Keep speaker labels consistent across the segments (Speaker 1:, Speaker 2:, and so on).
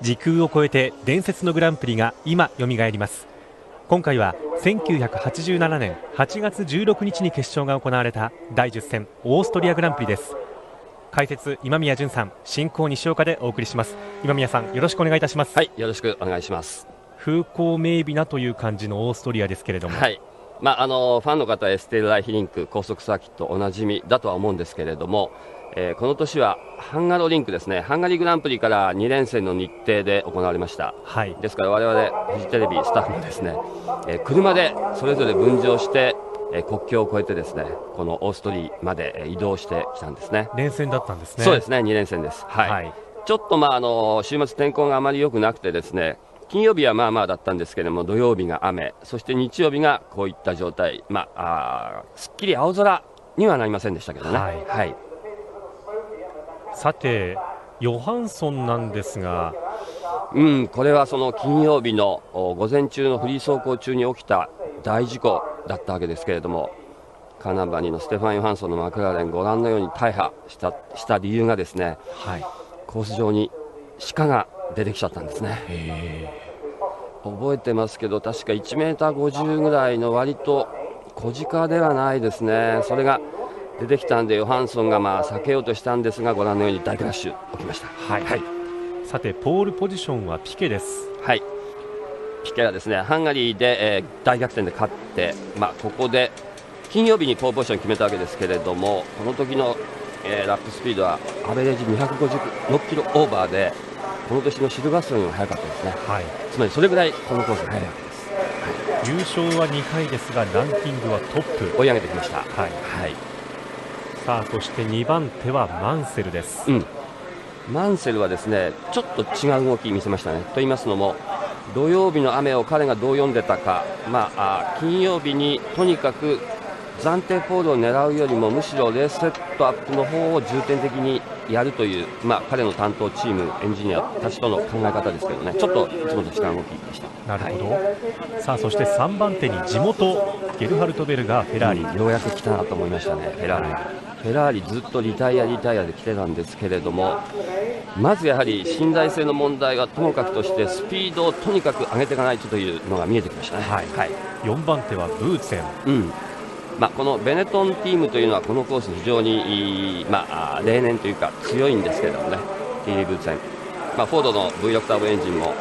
Speaker 1: 時空を超えて伝説のグランプリが今よみがえります。今回は1987年8月16日に決勝が行われた第10戦オーストリアグランプリです。解説今宮純さん、進行西岡でお送りします。今宮さん、よろしくお願いいたします。
Speaker 2: はい、よろしくお願いします。
Speaker 1: 風光明媚なという感じのオーストリアですけれども、
Speaker 2: はい、ファンの方はエステルライヒリンク高速サーキットおなじみだとは思うんですけれども、この年はハンガロリンクですね、ハンガリーグランプリから2連戦の日程で行われました。
Speaker 1: はい、
Speaker 2: ですから我々フジテレビスタッフもですね、車でそれぞれ分乗して国境を越えてですね、このオーストリーまで移動してきたんですね。
Speaker 1: 連戦だったんですね。
Speaker 2: そうですね、2連戦です。はい、はい、ちょっと週末天候があまり良くなくてですね、金曜日はまあまあだったんですけれども、土曜日が雨、そして日曜日がこういった状態、すっきり青空にはなりませんでしたけどね。
Speaker 1: はい
Speaker 2: はい、
Speaker 1: さてヨハンソンなんですが、
Speaker 2: これはその金曜日の午前中のフリー走行中に起きた大事故だったわけですけれども、カーナンバリのステファン・ヨハンソンのマクラーレン、ご覧のように大破した理由がですね、
Speaker 1: はい、
Speaker 2: コース上に鹿が出てきちゃったんですね。覚えてますけど、確か1メーター50ぐらいの割と小鹿ではないですね。それが出てきたんでヨハンソンが避けようとしたんですが、ご覧のように大クラッシュ起きました。
Speaker 1: はいはい、さてポールポジションはピケです。
Speaker 2: はい、ピケはですねハンガリーで、大逆転で勝って、ここで金曜日にポールポジション決めたわけですけれども、この時の、ラップスピードはアベレージ256キロオーバーで、この年のシルバーストンより速かったですね。はい、つまりそれぐらいこのコースが速いわけです。
Speaker 1: 優勝は2回ですがランキングはトップ、
Speaker 2: 追い上げてきました。はいはい、
Speaker 1: さあそして2番手はマンセルです。
Speaker 2: マンセルはですねちょっと違う動き見せましたね。と言いますのも、土曜日の雨を彼がどう読んでたか、金曜日にとにかく暫定ポールを狙うよりもむしろレースセットアップの方を重点的にやるという、彼の担当チームエンジニアたちとの考え方ですけどね、ちょっといつもと違う動きでした。
Speaker 1: なるほど、さあそして3番手に地元ゲルハルトベルガーフェラーリ、
Speaker 2: ようやく来たなと思いましたね。フェラーリずっとリタイアで来てたんですけれども、まずやはり信頼性の問題はともかくとしてスピードをとにかく上げていかないとというのが見えてきましたね。
Speaker 1: 4番手はブーツェン、
Speaker 2: このベネトンチームというのはこのコース非常に、例年というか強いんですけれどもね、ティーリー・ブーツェン、フォードの V6 ターボエンジンも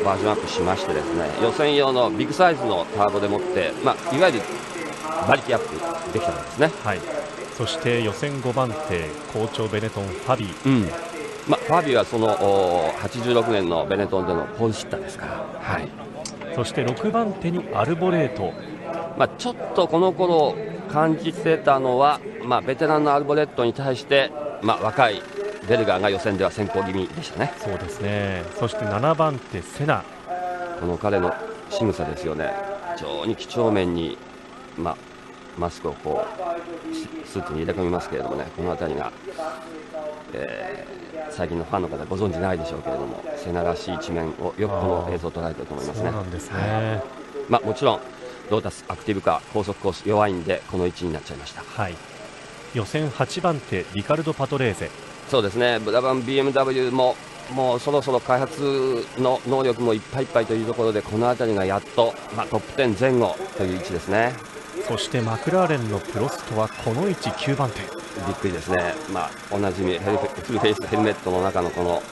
Speaker 2: バージョンアップしましてですね、予選用のビッグサイズのターボでもって、いわゆる馬力アップできたんですね。
Speaker 1: そして予選5番手好調ベネトンファビー、
Speaker 2: ファビーはその86年のベネトンでのポールシッターですから。
Speaker 1: そして6番手にアルボレート、
Speaker 2: ちょっとこの頃感じてたのは、ベテランのアルボレットに対して、若いベルガーが予選では先行気味でしたね。
Speaker 1: そうですね。そして7番手セナ、
Speaker 2: この彼の仕草ですよね。非常に几帳面に、マスクをこうスーツに入れ込みますけれどもね、この辺りが、最近のファンの方ご存じないでしょうけれども、セナらしい一面をよくこの映像を捉えていると思いますね。
Speaker 1: そうなんですね。
Speaker 2: もちろんロータスアクティブカー高速コース弱いんでこの位置になっちゃいました。
Speaker 1: 予選8番手リカルド・パトレーゼ、
Speaker 2: そうですね、ブラバン BMW ももうそろそろ開発の能力もいっぱいいっぱいというところで、この辺りがやっと、トップ10前後という位置ですね。
Speaker 1: そしてマクラーレンのプロストはこの位置9番手、
Speaker 2: びっくりですね。おなじみフルフェイスヘルメットの中のこの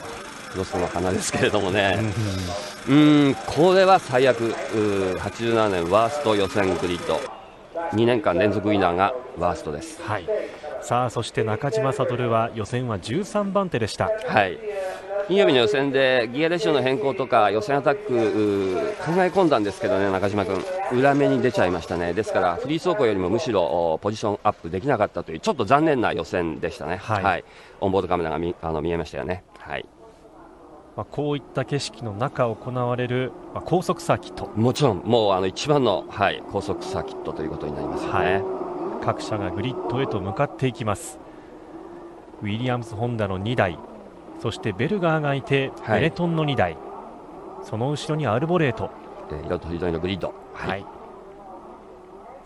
Speaker 2: プロストの花ですけれどもね、これは最悪。87年ワースト予選グリッド、2年間連続ウィナーがワーストです。
Speaker 1: さあそして中島悟は予選は13番手でした。
Speaker 2: 金曜日の予選でギアレシオの変更とか予選アタック考え込んだんですけどね、中島君裏目に出ちゃいましたね。ですからフリー走行よりもむしろポジションアップできなかったというちょっと残念な予選でしたね。オンボードカメラが見えましたよね。
Speaker 1: こういった景色の中行われる、高速サーキット、
Speaker 2: もちろんもう一番の、高速サーキットということになりますよね。
Speaker 1: 各社がグリッドへと向かっていきます。ウィリアムズホンダの2台、そしてベルガーがいてベネトンの2台、その後ろにアルボレート、
Speaker 2: 色とりどりのグリッド。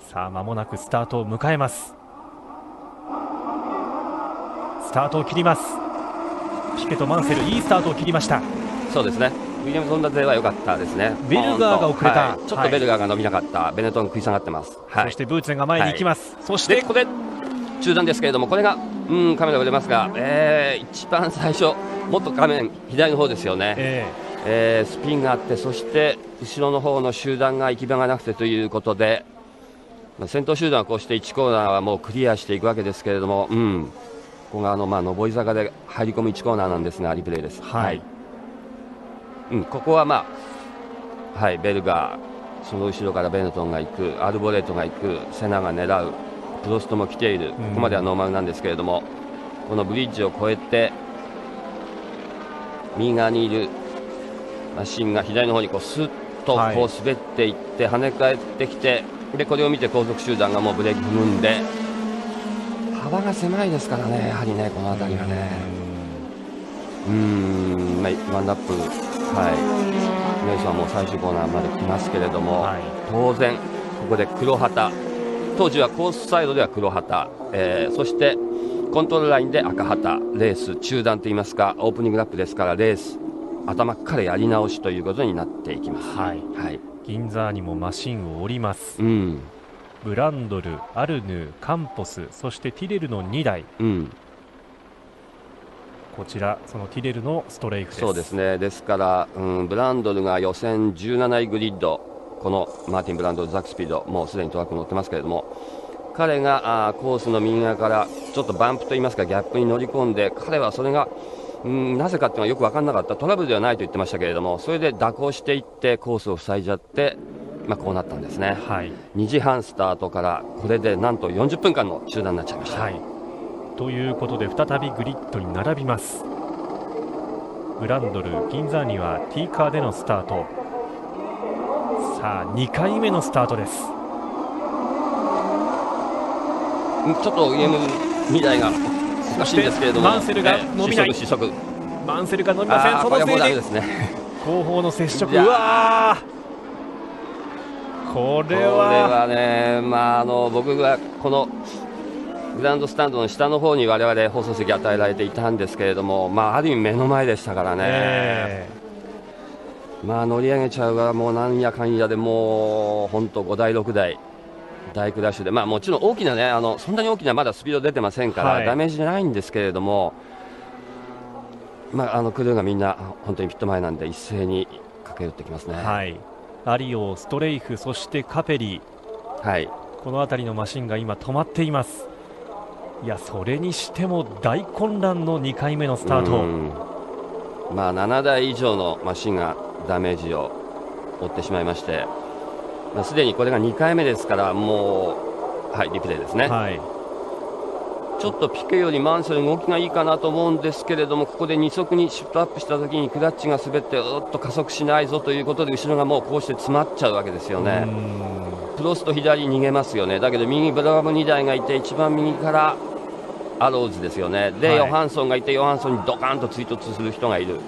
Speaker 1: さあ間もなくスタートを迎えます。スタートを切ります。ピケとマンセル、いいスタートを切りました。
Speaker 2: そうですね、ウィリアムゾンダ勢は良かったですね。
Speaker 1: ベルガーが遅れた、
Speaker 2: はい、ちょっとベルガーが伸びなかった、ベネトン食い下がってます、
Speaker 1: そしてブーツェンが前に行きます、そして
Speaker 2: ここで中段ですけれども、これがカメラが出ますが、一番最初もっと画面左の方ですよね、スピンがあって、そして後ろの方の集団が行き場がなくてということで、先頭集団はこうして1コーナーはもうクリアしていくわけですけれども、ここが上り坂で入り込む1コーナーなんですが、リプレイです。ここはベルガー、その後ろからベネトンが行く、アルボレートが行く、セナが狙う、プロストも来ている、ここまではノーマルなんですけれども、このブリッジを越えて右側にいるマシンが左の方にこうスッとこう滑っていって跳ね返ってきて、でこれを見て後続集団がもうブレーキ踏んで、幅が狭いですからね、やはりね、この辺りはね、ワンラップ、ネルソンはもう最終コーナーまで来ますけれども、当然ここで黒旗、当時はコースサイドでは黒旗、そしてコントロールラインで赤旗、レース中断といいますか、オープニングラップですから、レース頭からやり直しということになっていきます。
Speaker 1: 銀座にもマシンを降ります、ブランドル、アルヌー、カンポス、そしてティレルの2台、こちらそのティレルのストレイフです。
Speaker 2: そうですね、ですから、ブランドルが予選17位グリッド、このマーティン・ブランドル、ザックスピード、もうすでにトラック乗ってますけれども、彼がコースの右側からちょっとバンプといいますかギャップに乗り込んで、彼はそれがなぜかっていうのはよく分からなかった、トラブルではないと言ってましたけれども、それで蛇行していってコースを塞いじゃって、こうなったんですね、2時半スタートからこれでなんと40分間の中断になっちゃいました。
Speaker 1: ということで再びグリッドに並びます。ブランドル、銀座には T カーでのスタート、さあ2回目のスタートです。
Speaker 2: ちょっと EM2 台がおかしいんですけれども、
Speaker 1: マンセルが伸びない、マンセルが伸びません、そのせいで後方の接触、うわー、これは
Speaker 2: ね、僕がこのグランドスタンドの下の方に我々放送席与えられていたんですけれども、ある意味目の前でしたからね、乗り上げちゃうがもうなんやかんやでもう本当5台6台大クラッシュで、もちろん大きなね、そんなに大きなまだスピード出てませんから、ダメージじゃないんですけれども、クルーがみんな本当にピット前なんで一斉に駆け寄ってきますね。
Speaker 1: アリオ、ストレイフ、そしてカペリ、この辺りのマシンが今止まっています。いや、それにしても大混乱の2回目のスタート。
Speaker 2: 7台以上のマシンがダメージを負ってしまいまして、すでにこれが2回目ですから、もう、リプレイですね、ちょっとピケよりマンセル動きがいいかなと思うんですけれども、ここで2速にシフトアップしたときにクラッチが滑って加速しないぞということで、後ろがもうこうして詰まっちゃうわけですよね。プロスト左に逃げますよね。だけど右ブラバム2台がいて、一番右からアローズですよね。で、ヨハンソンがいて、ヨハンソンにドカンと追突する人がいる。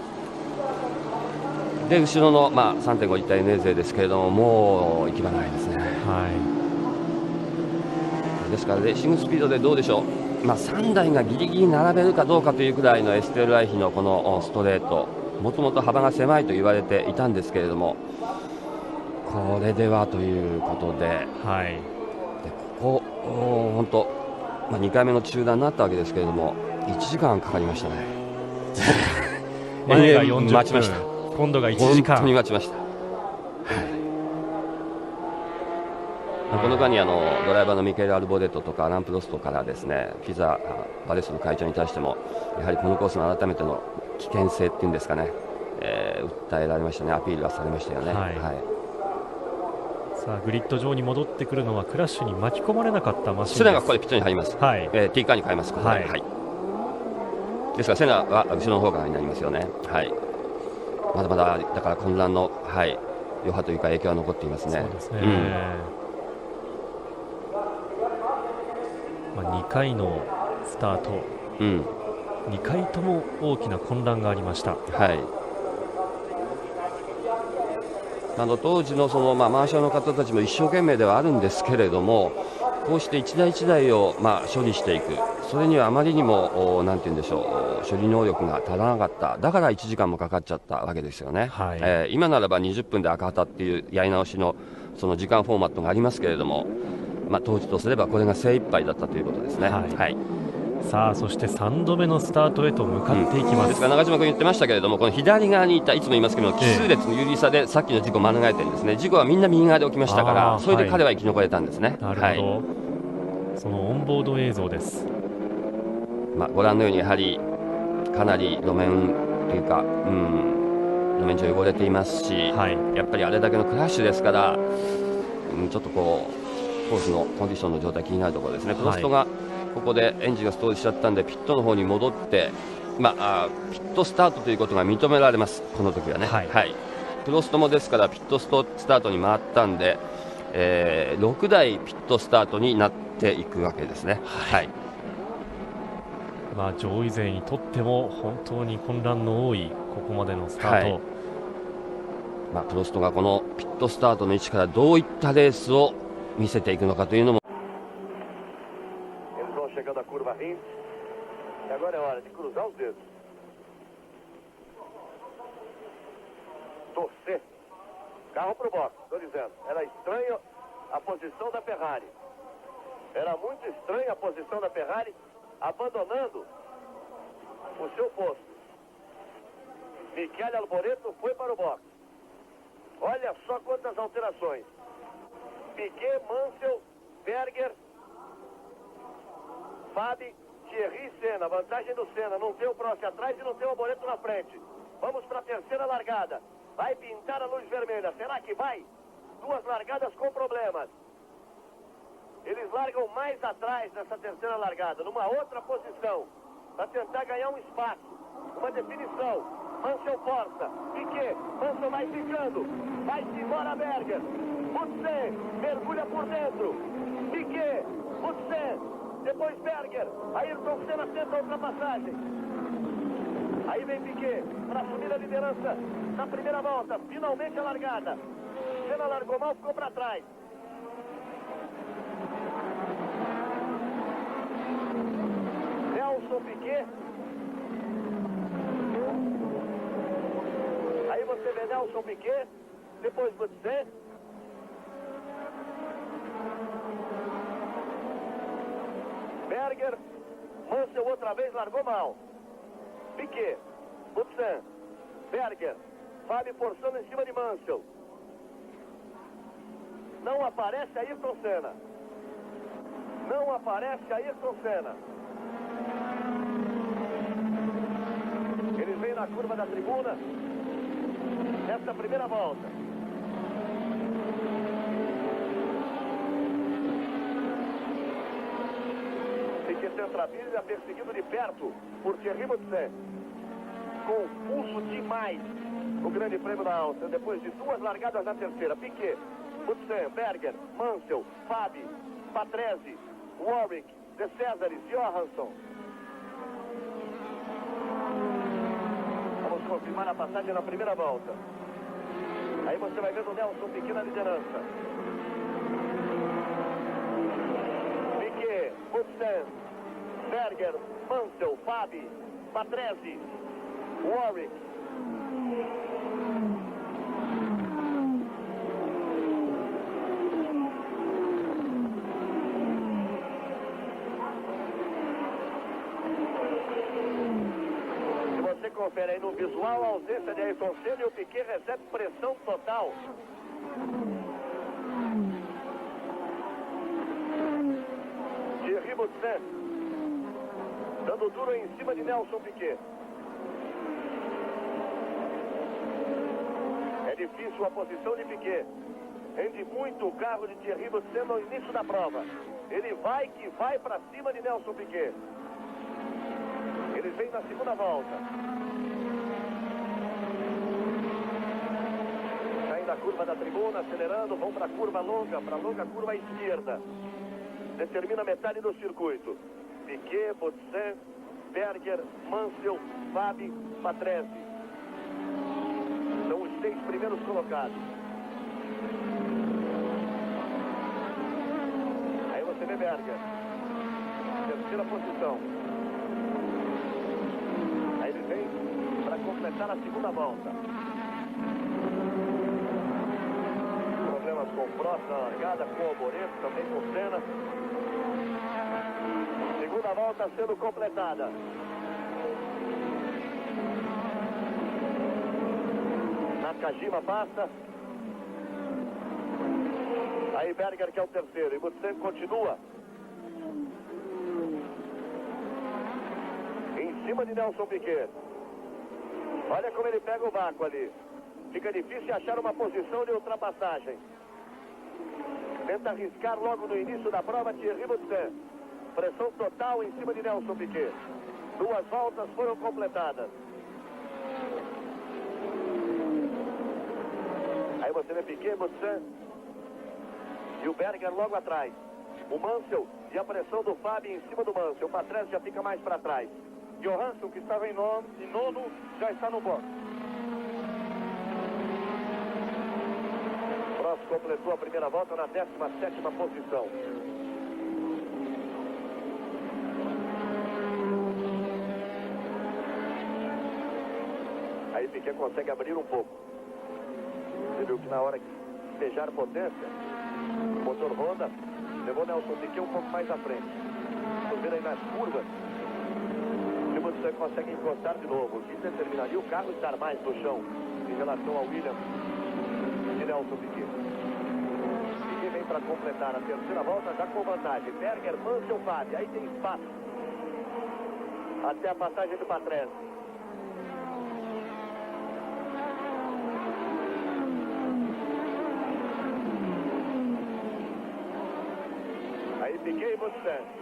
Speaker 2: で後ろの、3.5 リッターエネーゼですけれども、もう行き場ないですね。ですからレーシングスピードでどうでしょう、3台がギリギリ並べるかどうかというくらいのエステルライヒのこのストレート、もともと幅が狭いと言われていたんですけれども、これではということで、でここ本当、2回目の中断になったわけですけれども、1時間かかりましたね。
Speaker 1: 前が40分、
Speaker 2: 待ちました。
Speaker 1: 今度が1時間。
Speaker 2: 本当に待ちました。この間にドライバーのミケル・アルボレットとかアラン・プロストからですね、フィザ・バレスの会長に対しても、やはりこのコースの改めての危険性っていうんですかね、訴えられましたね、アピールはされましたよね。
Speaker 1: さあグリッド上に戻ってくるのはクラッシュに巻き込まれなかったマシンです。
Speaker 2: セナがここでピットに入ります。T カーに変えます。ここで、ですからセナは後ろの方からになりますよね。まだまだだから混乱の余波というか影響は残っていますね。
Speaker 1: 2回のスタート、2回とも大きな混乱がありました。
Speaker 2: 当時のマーシャルの方たちも一生懸命ではあるんですけれども、こうして一台一台を処理していく、それにはあまりにもなんて言うんでしょう、処理能力が足らなかった、だから1時間もかかっちゃったわけですよね。
Speaker 1: はい、
Speaker 2: 今ならば20分で赤旗っていうやり直しのその時間フォーマットがありますけれども、当時とすればこれが精一杯だったということですね。
Speaker 1: はい
Speaker 2: はい、
Speaker 1: さあそして3度目のスタートへと向かっていきます、
Speaker 2: ですから中島君言ってましたけれども、この左側にいた、いつも言いますけども、奇数列の有利さでさっきの事故を免れてるんですね。事故はみんな右側で起きましたから、それで彼は生き残れたんですね。
Speaker 1: なるほど、そのオンボード映像です。
Speaker 2: ご覧のようにやはりかなり路面というか、路面上汚れていますし、
Speaker 1: はい、
Speaker 2: やっぱりあれだけのクラッシュですから、ちょっとコースのコンディションの状態気になるところですね。プロストがここでエンジンがストールしちゃったんでピットの方に戻って、ピットスタートということが認められます、この時はね。プロストもですからピットスタートに回ったんで、6台ピットスタートになっていくわけですね。
Speaker 1: 上位勢にとっても本当に混乱の多いここまでのスタート、
Speaker 2: プロストがこのピットスタートの位置からどういったレースを見せていくのかというのも。
Speaker 3: Eles vão chegando a curva Rins e agora é hora de cruzar os dedos, torcer carro pro box. Estou dizendo, era estranho a posição da Ferrari, era muito estranha a posição da Ferrari abandonando o seu posto. Michele Alboreto foi para o box. Olha só quantas alterações: Piquet, Mansell, Berger, Fabi, Thierry, Senna. Vantagem do Senna, não tem o Prost atrás e não tem o Alboreto na frente. Vamos para a terceira largada. Vai pintar a luz vermelha, será que vai? Duas largadas com problemas. Eles largam mais atrás nessa terceira largada, numa outra posição, para tentar ganhar um espaço, uma definição. Mansell força, Piquet, Mansell vai ficando, vai-se embora Berger, Mutsen mergulha por dentro, Piquet, Mutsen, depois Berger, Ayrton Senna tenta a ultrapassagem. Aí vem Piquet para assumir a liderança na primeira volta, finalmente a largada. Senna largou mal, ficou para trás. Nelson Piquet. Aí você vê Nelson Piquet, depois Mutsen. Berger, Mansell outra vez largou mal. Piquet, Mutsen, Berger, Fabi forçando em cima de Mansell. Não aparece Ayrton Senna. Não aparece Ayrton Senna. Eles vêm na curva da tribuna nesta primeira volta. Piquet centraliza, perseguido de perto por Thierry Mutsen. Confuso demais o grande prêmio da Áustria, depois de duas largadas na terceira. Piquet, Mutsen, Berger, Mansell, Fabi, Patrese, Warwick, De Cesaris, Johansson. Vamos confirmar a passagem na primeira volta. Aí você vai vendo o Nelson Piquet na liderança. Piquet, Mutsen, Berger, Mansell, Fabi, Patrese, Warwick. Se você confere aí no visual, a ausência de Ayrton Senna, e o Piquet recebe pressão total. Thierry Mutsen dando duro em cima de Nelson Piquet. É difícil a posição de Piquet. Rende muito o carro de Thierry Mutsen no início da prova. Ele vai que vai para cima de Nelson Piquet. Eles vêm na segunda volta. Saem da curva da tribuna, acelerando, vão para a curva longa, para a longa curva à esquerda. Determina a metade do circuito. Piquet, Mutsen, Berger, Mansell, Fabi, Patrese. São os 6 primeiros colocados. Aí você vê Berger. terceira posição. Aí ele vem para completar a segunda volta. Problemas com o Prost na largada, com o Alboreto, também com o Senna. Segunda volta sendo completada. Nakajima passa. Aí Berger, que é o terceiro, e Mutsenko continua em cima de Nelson Piquet. Olha como ele pega o vácuo ali. Fica difícil achar uma posição de ultrapassagem. Tenta arriscar logo no início da prova Thierry Mutsenko. Pressão total em cima de Nelson Piquet. 2 voltas foram completadas. Aí você vê Piquet, Mutsenko e o Berger logo atrás. O Mansell e a pressão do Fábio em cima do Mansell. O Patrese já fica mais para trás.
Speaker 4: Johansson, que estava em nono, já está no box.
Speaker 3: Prost completou a primeira volta na 17ª posição. Aí Piquet consegue abrir um pouco. Você viu que na hora que despejar potência, o motor Honda levou Nelson Piquet um pouco mais à frente. Vamos ver aí nas curvas se você consegue encostar de novo, o que determinaria o carro estar mais no chão em relação ao Williams de Nelson Piquet. Piquet vem para completar a terceira volta já com vantagem. Berger, Mansell, Fábio. Aí tem espaço até a passagem do Patrese. Aí Piquet e Mutsenko.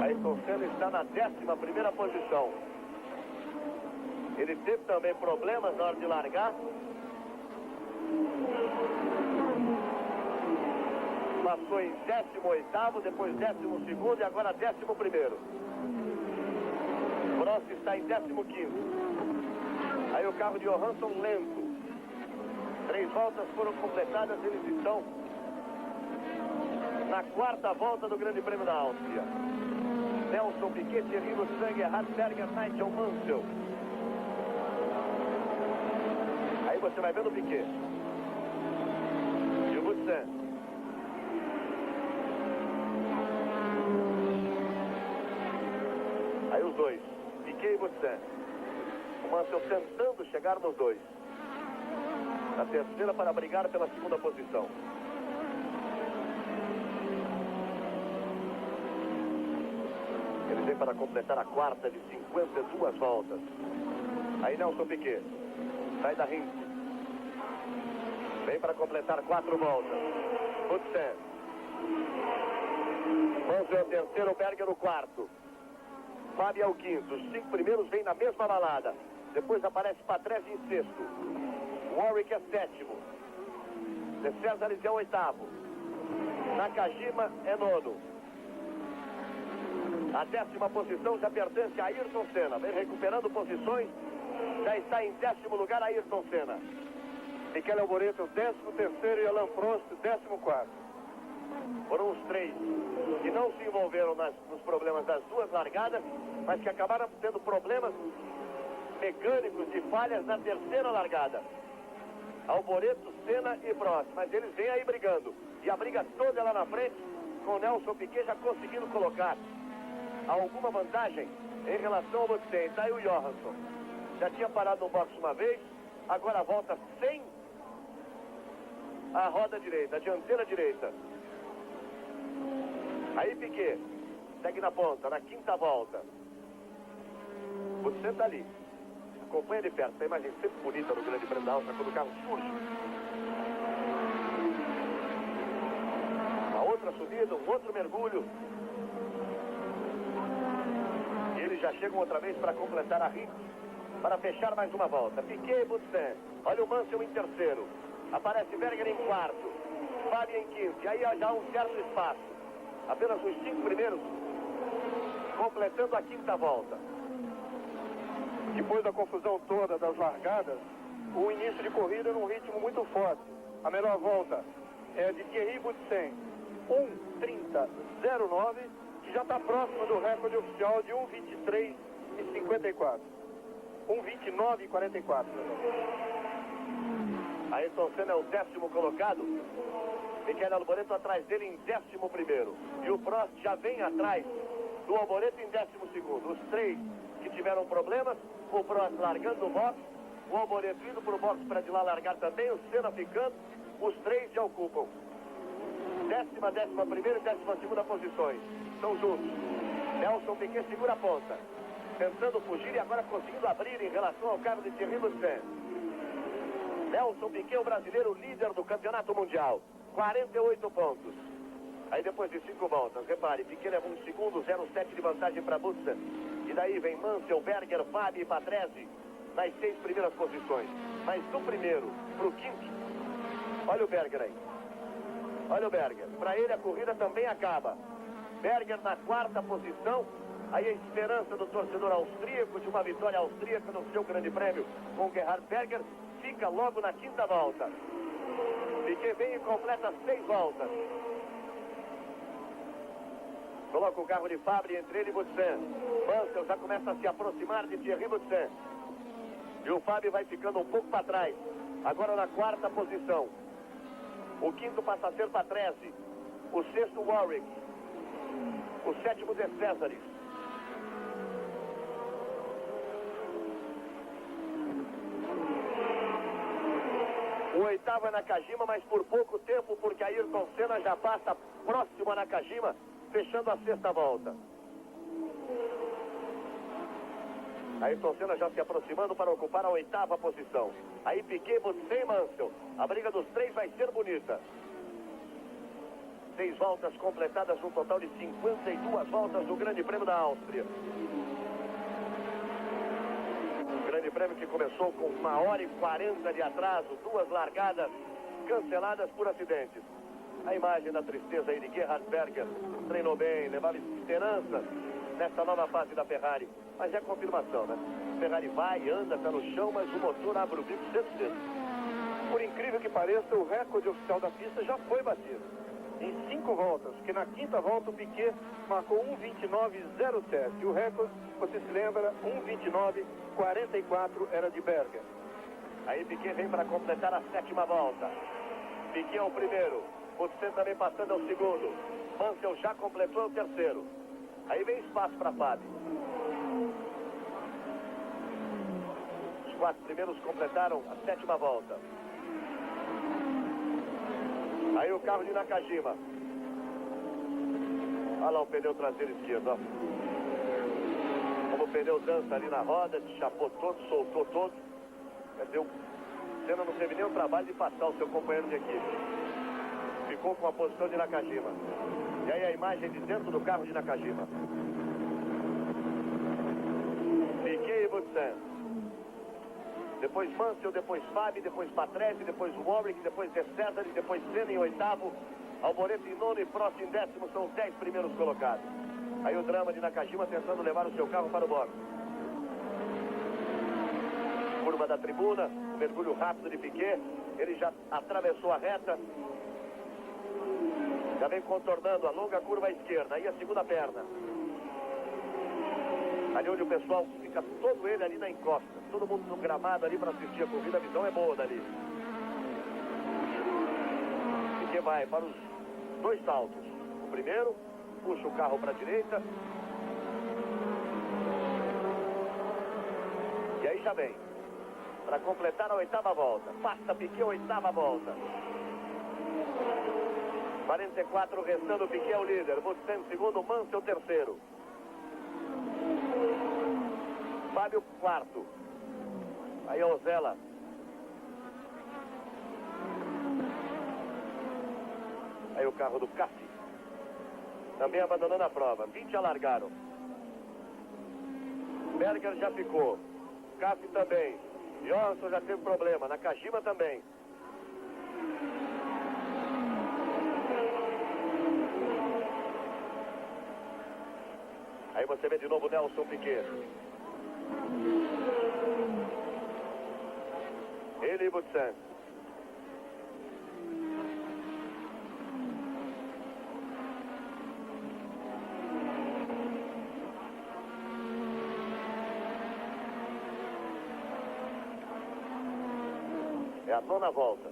Speaker 3: Ayrton Senna está na 11ª posição. Ele teve também problemas na hora de largar. Passou em 18º, depois 12º e agora 11º. Prost está em 15º. Aí o carro de Johansson lento. 3 voltas foram completadas, eles estão na 4ª volta do Grande Prêmio da Áustria. Nelson Piquet, Thierry Mutsenko, Gerhard Berger, Nigel Mansell. Aí você vai vendo o Piquet e o Mutsenko. Aí os dois, Piquet e Mutsenko. O Mansell tentando chegar nos dois. Na terceira para brigar pela segunda posição. Ele vem para completar a 4ª de 52 voltas. Aí Nelson Piquet sai da Rindt. Vem para completar 4 voltas. Mutsenko. Mansell é o terceiro, Berger o 4º. Fábio é o 5º. Os 5 primeiros vêm na mesma balada. Depois aparece Patrese em 6º. Warwick é 7º. De César é 8º. Nakajima é 9º. A 10ª posição já pertence a Ayrton Senna. Vem recuperando posições. Já está em 10º lugar Ayrton Senna.
Speaker 4: Michele Alboreto, 13º, e Alain Prost, 14º.
Speaker 3: Foram os 3 que não se envolveram nos problemas das 2 largadas, mas que acabaram tendo problemas mecânicos de falhas na terceira largada. Alboreto, Senna e Prost, mas eles vêm aí brigando. E a briga toda lá na frente, com o Nelson Piquet já conseguindo colocar alguma vantagem em relação ao Mutsenko. Tá aí o Johansson. Já tinha parado no box uma vez, agora volta sem a roda direita, a dianteira direita. Aí Piquet segue na ponta, na 5ª volta. Mutsenko tá ali. Acompanha de perto, essa imagem sempre bonita no Grande Prêmio da Áustria quando o carro surge. Uma outra subida, um outro mergulho. E eles já chegam outra vez para completar a Rindt, para fechar mais uma volta. Piquet e Mutsenko. Olha o Mansell em terceiro. Aparece Berger em 4º. Fábio em 5º. E aí já há um certo espaço. Apenas os 5 primeiros completando a 5ª volta.
Speaker 4: Depois da confusão toda das largadas, o início de corrida num ritmo muito forte. A melhor volta é de Thierry Boutsen, 1:30:09, que já está próximo do recorde oficial de 1:23:54. 1:29:44.
Speaker 3: Ayrton Senna é o 10º colocado. Michele Alboreto atrás dele em 11º. E o Prost já vem atrás do Alboreto em 12º. Os três que tiveram problemas, o Prost largando o box, o Alboreto indo para o box para de lá largar também, o Senna ficando, os três já ocupam 10ª, 11ª e 12ª posições. Estão juntos. Nelson Piquet segura a ponta, tentando fugir e agora conseguindo abrir em relação ao carro de Thierry Boutsen. Nelson Piquet, o brasileiro líder do campeonato mundial, 48 pontos. Aí depois de 5 voltas, repare, Piquet leva 1 segundo, 0,7 de vantagem para Boutsen. E daí vem Mansell, Berger, Fabi e Patrese nas 6 primeiras posições. Mas do primeiro para o quinto, olha o Berger aí. Olha o Berger. Para ele a corrida também acaba. Berger na 4ª posição. Aí a esperança do torcedor austríaco de uma vitória austríaca no seu grande prêmio com Gerhard Berger fica logo na 5ª volta. Piquet vem e completa 6 voltas. Coloca o carro de Fabre entre ele e Boutsen. Mansell já começa a se aproximar de Thierry Boutsen. E o Fábio vai ficando um pouco para trás. Agora na 4ª posição. O 5º passa a ser Patrese. O 6º Warwick. O 7º De Césares. O 8º é Nakajima, mas por pouco tempo, porque Ayrton Senna já passa próximo a Nakajima, fechando a 6ª volta. Ayrton Senna já se aproximando para ocupar a 8ª posição. Aí Piquet, Boutsen e Mansell. A briga dos três vai ser bonita. 6 voltas completadas, um total de 52 voltas do Grande Prêmio da Áustria. O Grande Prêmio que começou com 1h40 de atraso, 2 largadas canceladas por acidentes. A imagem da tristeza aí de Gerhard Berger. Treinou bem, levava esperanças nessa nova fase da Ferrari. Mas é confirmação, né? Ferrari vai, anda, está no chão, mas o motor abre o bico sempre cedo.
Speaker 4: Por incrível que pareça, o recorde oficial da pista já foi batido. Em 5 voltas, que na 5ª volta o Piquet marcou 1:29:07. E o recorde, você se lembra, 1:29:44 era de Berger.
Speaker 3: Aí Piquet vem para completar a 7ª volta. Piquet é o primeiro. Boutsen também passando ao segundo. Mansell já completou o terceiro. Aí vem espaço para Fábio. Os 4 primeiros completaram a 7ª volta. Aí o carro de Nakajima. Olha lá o pneu traseiro esquerdo, ó. Como o pneu dança ali na roda, chapou todo, soltou todo. Quer dizer, o Senna não teve nem o trabalho de passar o seu companheiro de equipe. Ficou com a posição de Nakajima. E aí a imagem de dentro do carro de Nakajima. Piquet e Boutsen. Depois Mansell, depois Fabi, depois Patrese, depois Warwick, depois De Césares, depois Senna em 8º, Alboreto em 9º e Prost em 10º, são os 10 primeiros colocados. Aí o drama de Nakajima tentando levar o seu carro para o box. Curva da tribuna, mergulho rápido de Piquet, ele já atravessou a reta, já vem contornando a longa curva à esquerda, aí a segunda perna. Ali onde o pessoal fica todo ele ali na encosta, todo mundo no gramado ali para assistir a corrida, a visão é boa dali. Piquet vai para os 2 saltos. O primeiro, puxa o carro para a direita. E aí já vem, para completar a 8ª volta. Passa Piquet a 8ª volta. 44 restando, Piquet é o líder. Boutsen segundo, Mansell terceiro. Fábio quarto. Aí a Ozella. Aí o carro do Cassi. Também abandonando a prova. 20 já largaram. Berger já ficou. Cassi também. Johansson já teve problema. Nakajima também. Aí você vê de novo Nelson Piquet. Ele e Boutsen. É a 9ª volta.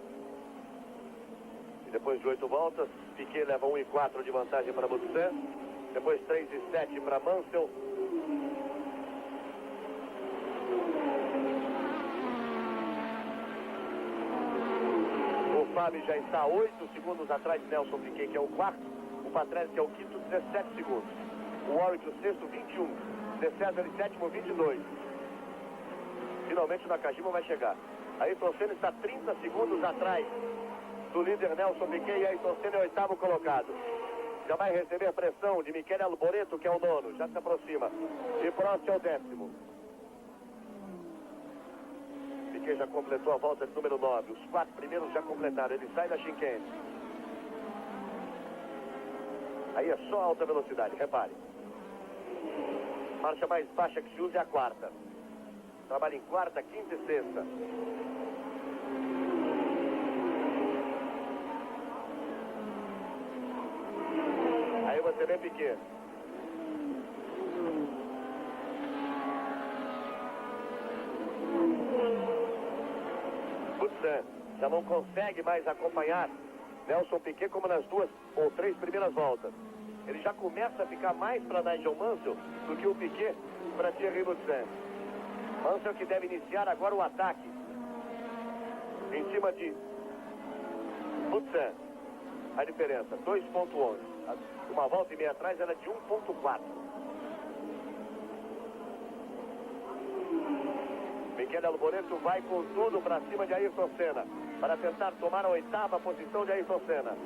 Speaker 3: E depois de 8 voltas, Piquet leva 1,4 de vantagem para Butsen. Depois 3,7 para Mansell. O Fábio já está 8 segundos atrás de Nelson Piquet, que é o 4º. O Patrese, que é o 5º, 17 segundos. O Warwick, o 6º, 21. De César, em 7º, 22. Finalmente o Nakajima vai chegar. Ayrton Senna está 30 segundos atrás do líder Nelson Piquet, e Ayrton Senna é o 8º colocado. Já vai receber pressão de Michele Alboreto, que é o 9º, já se aproxima. E Prost é o 10º. Piquet já completou a volta de número 9. Os 4 primeiros já completaram. Ele sai da chicane. Aí é só alta velocidade, repare. Marcha mais baixa que se usa é a 4ª. Trabalha em 4ª, 5ª e 6ª. Aí você vê Piquet. Butsen já não consegue mais acompanhar Nelson Piquet como nas 2 ou 3 primeiras voltas. Ele já começa a ficar mais para Nigel Mansell do que o Piquet para Thierry Butsen. Mansell que deve iniciar agora o ataque em cima de Butsen. A diferença, 2,11. Uma volta e meia atrás era de 1,4. Michele Alboreto vai com tudo para cima de Ayrton Senna, para tentar tomar a 8ª posição de Ayrton Senna.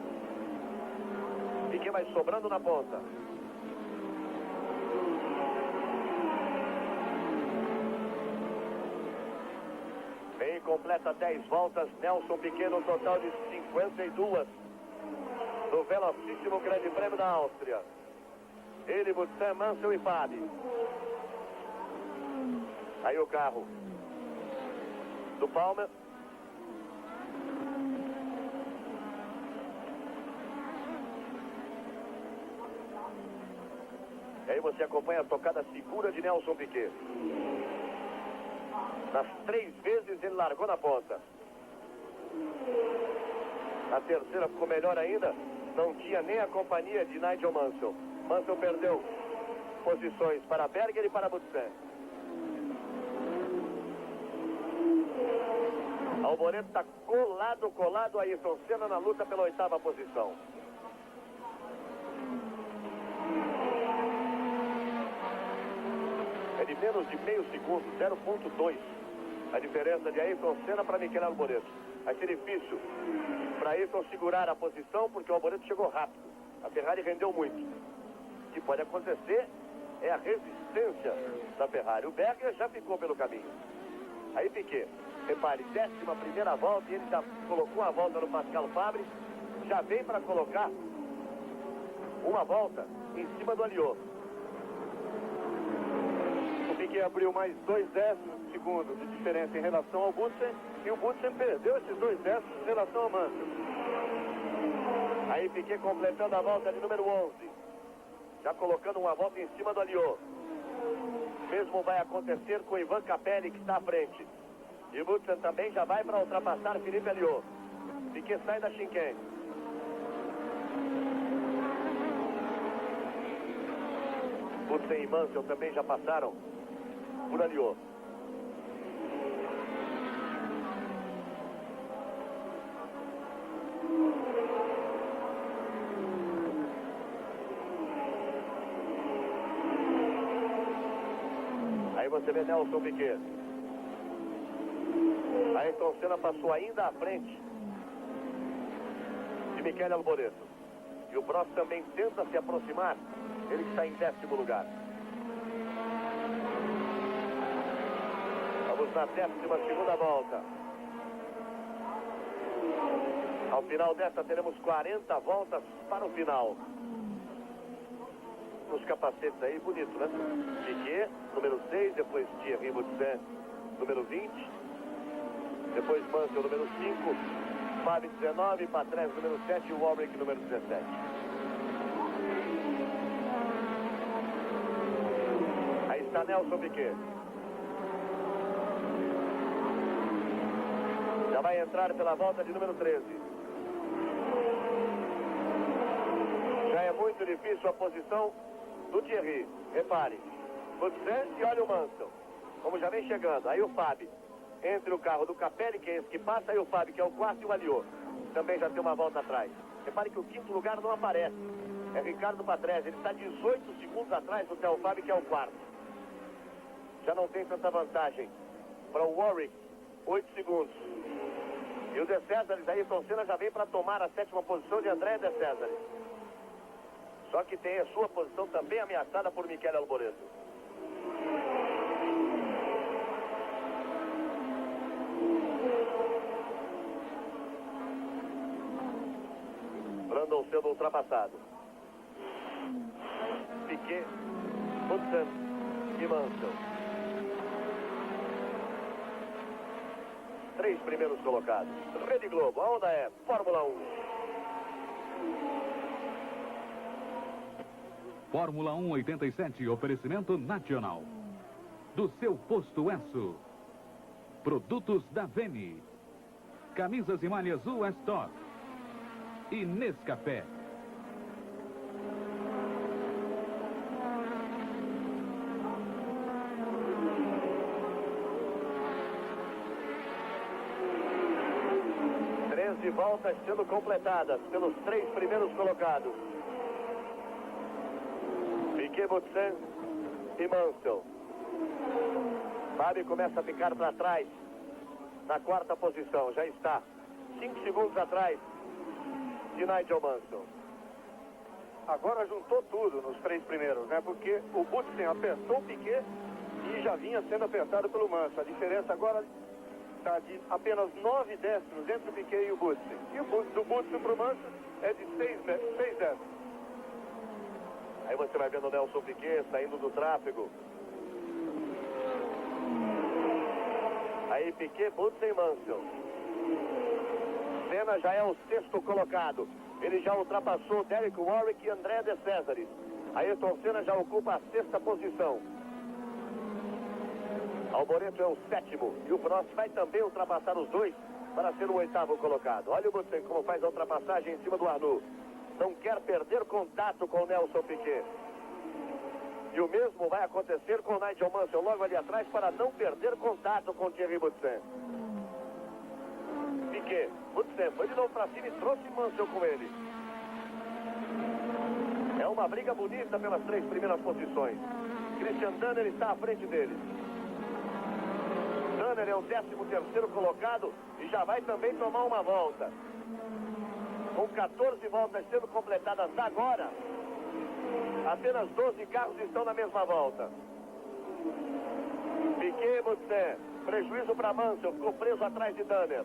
Speaker 3: Piquet vai sobrando na ponta. Bem, completa 10 voltas. Nelson Piquet no total de 52 do velocíssimo Grande Prêmio da Áustria. Ele, Butsen, Mansell e Fábio. Aí o carro do Palmer. E aí você acompanha a tocada segura de Nelson Piquet. Nas 3 vezes ele largou na ponta. Na terceira ficou melhor ainda. Não tinha nem a companhia de Nigel Mansell. Mansell perdeu posições para Berger e para Butsen. Alboreto está colado a Ayrton Senna na luta pela 8ª posição. É de menos de meio segundo, 0,2. A diferença de Ayrton Senna para Michele Alboreto. Vai ser difícil para Ayrton segurar a posição, porque o Alboreto chegou rápido. A Ferrari rendeu muito. O que pode acontecer é a resistência da Ferrari. O Berger já ficou pelo caminho. Aí Piquet, repare, 11ª volta, e ele já colocou a volta no Pascal Fabri. Já vem para colocar uma volta em cima do Alliot. O Piquet abriu mais 2 décimos de segundo de diferença em relação ao Butsen, e o Butsen perdeu esses 2 décimos em relação ao Mansell. Aí Piquet completando a volta de número 11, já colocando uma volta em cima do Alliot. Mesmo vai acontecer com Ivan Capelli, que está à frente. E o Butsen também já vai para ultrapassar Felipe Alliot. Piquet sai da chicane. Butsen e Mansell também já passaram por Alliot. Aí você vê Nelson Piquet. Ayrton Senna passou ainda à frente de Michele Alboreto. E o Prost também tenta se aproximar. Ele está em 10º lugar. Vamos na 12ª volta. Ao final desta teremos 40 voltas para o final. Os capacetes aí, bonito, né? Piquet, número 6, depois Thierry Butsen, número 20. Depois Mansell, número 5. Fábio, 19. Patrese, número 7. E o Warwick, número 17. Aí está Nelson Piquet. Já vai entrar pela volta de número 13. Já é muito difícil a posição do Thierry. Repare. Butsen e olha o Mansell. Como já vem chegando. Aí o Fábio. Entre o carro do Capelli, que é esse que passa, e o Fábio, que é o quarto, e o Aliot. Também já tem uma volta atrás. Repare que o quinto lugar não aparece. É Ricardo Patrese. Ele está 18 segundos atrás do Theo Fábio, que é o quarto. Já não tem tanta vantagem. Para o Warwick, 8 segundos. E o De Césares, Ayrton Senna já vem para tomar a 7ª posição de André De Césares. Só que tem a sua posição também ameaçada por Michele Alboreto. Brandon sendo ultrapassado. Piquet, Butsen e Mansell. 3 primeiros colocados. Rede Globo, a onda é Fórmula 1.
Speaker 5: Fórmula 1 87, oferecimento nacional. Do seu posto Esso. Produtos da Veni. Camisas e malhas US Store. E Nescafé.
Speaker 3: De voltas sendo completadas pelos 3 primeiros colocados. Piquet, Butsen e Mansell. Fábio começa a ficar para trás na 4ª posição. Já está 5 segundos atrás de Nigel Mansell.
Speaker 4: Agora juntou tudo nos 3 primeiros, né? Porque o Butsen apertou o Piquet e já vinha sendo apertado pelo Mansell. A diferença agora está de apenas 9 décimos entre o Piquet e o Butsen. E o do Butsen para o Mansell é de 6 décimos.
Speaker 3: Aí você vai vendo o Nelson Piquet saindo do tráfego. Aí Piquet, Butsen e Mansell. Senna já é o 6º colocado. Ele já ultrapassou Derek Warwick e André De Césares. Ayrton Senna já ocupa a 6ª posição. Alboreto é o 7º e o Prost vai também ultrapassar os 2 para ser o 8º colocado. Olha o Butsen como faz a ultrapassagem em cima do Arnoux. Não quer perder contato com o Nelson Piquet. E o mesmo vai acontecer com o Nigel Mansell logo ali atrás para não perder contato com o Thierry Butsen. Piquet, Butsen foi de novo para cima e trouxe Mansell com ele. É uma briga bonita pelas 3 primeiras posições. Christian Danner está à frente dele. Danner é o 13º colocado e já vai também tomar uma volta. Com 14 voltas sendo completadas agora, apenas 12 carros estão na mesma volta. Piquet, Butsen, prejuízo para Mansell, ficou preso atrás de Danner.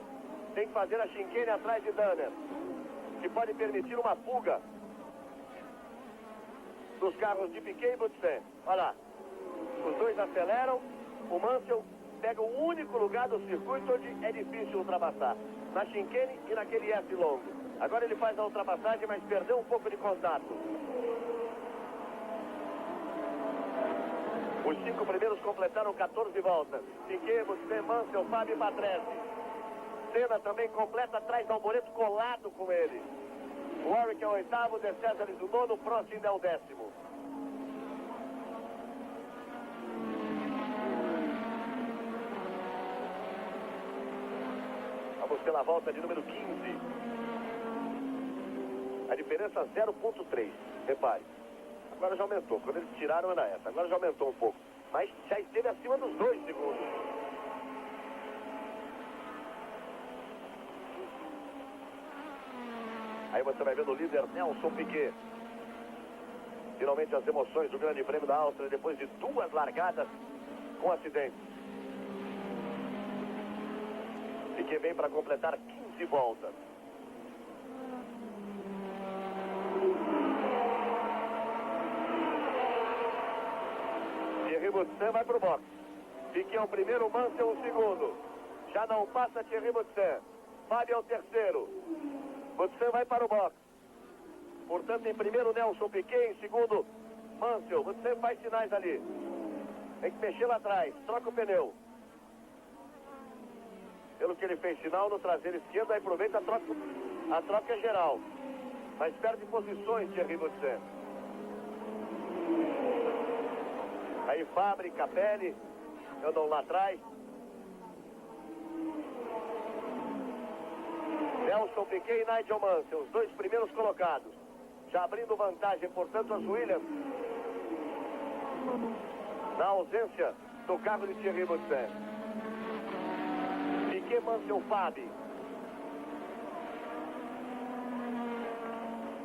Speaker 3: Tem que fazer a chicane atrás de Danner, que pode permitir uma fuga dos carros de Piquet e Butsen. Olha lá, os dois aceleram, o Mansell pega o único lugar do circuito onde é difícil ultrapassar, na chicane e naquele S longo. Agora ele faz a ultrapassagem, mas perdeu um pouco de contato. Os 5 primeiros completaram 14 voltas. Piquet, Butsen, Mansell, Fábio e Patrese. Senna também completa atrás do Alboreto, colado com ele. Warwick é o 8º, De Césares o 9º, Prost ainda é o 10º. Vamos pela volta de número 15. A diferença 0,3. Repare. Agora já aumentou. Quando eles tiraram era essa. Agora já aumentou um pouco. Mas já esteve acima dos 2 segundos. Aí você vai vendo o líder Nelson Piquet. Finalmente as emoções do Grande Prêmio da Áustria depois de 2 largadas com acidentes. Piquet vem para completar 15 voltas. Thierry Butsen vai para o box. Piquet é o primeiro, Mansell o segundo. Já não passa Thierry Butsen. Fábio é o terceiro. Butsen vai para o box. Portanto, em primeiro Nelson Piquet, em segundo Mansell. Butsen faz sinais ali. Tem que mexer lá atrás. Troca o pneu. pelo que ele fez sinal no traseiro esquerdo, aí aproveita a troca é geral. Mas perde posições, Thierry Boutsen. Aí Fabre, Capelli andam lá atrás. Nelson Piquet e Nigel Mansell, os dois primeiros colocados. Já abrindo vantagem, portanto, as Williams. Na ausência do carro de Thierry Boutsen. Piquet, Mansell, Fabre.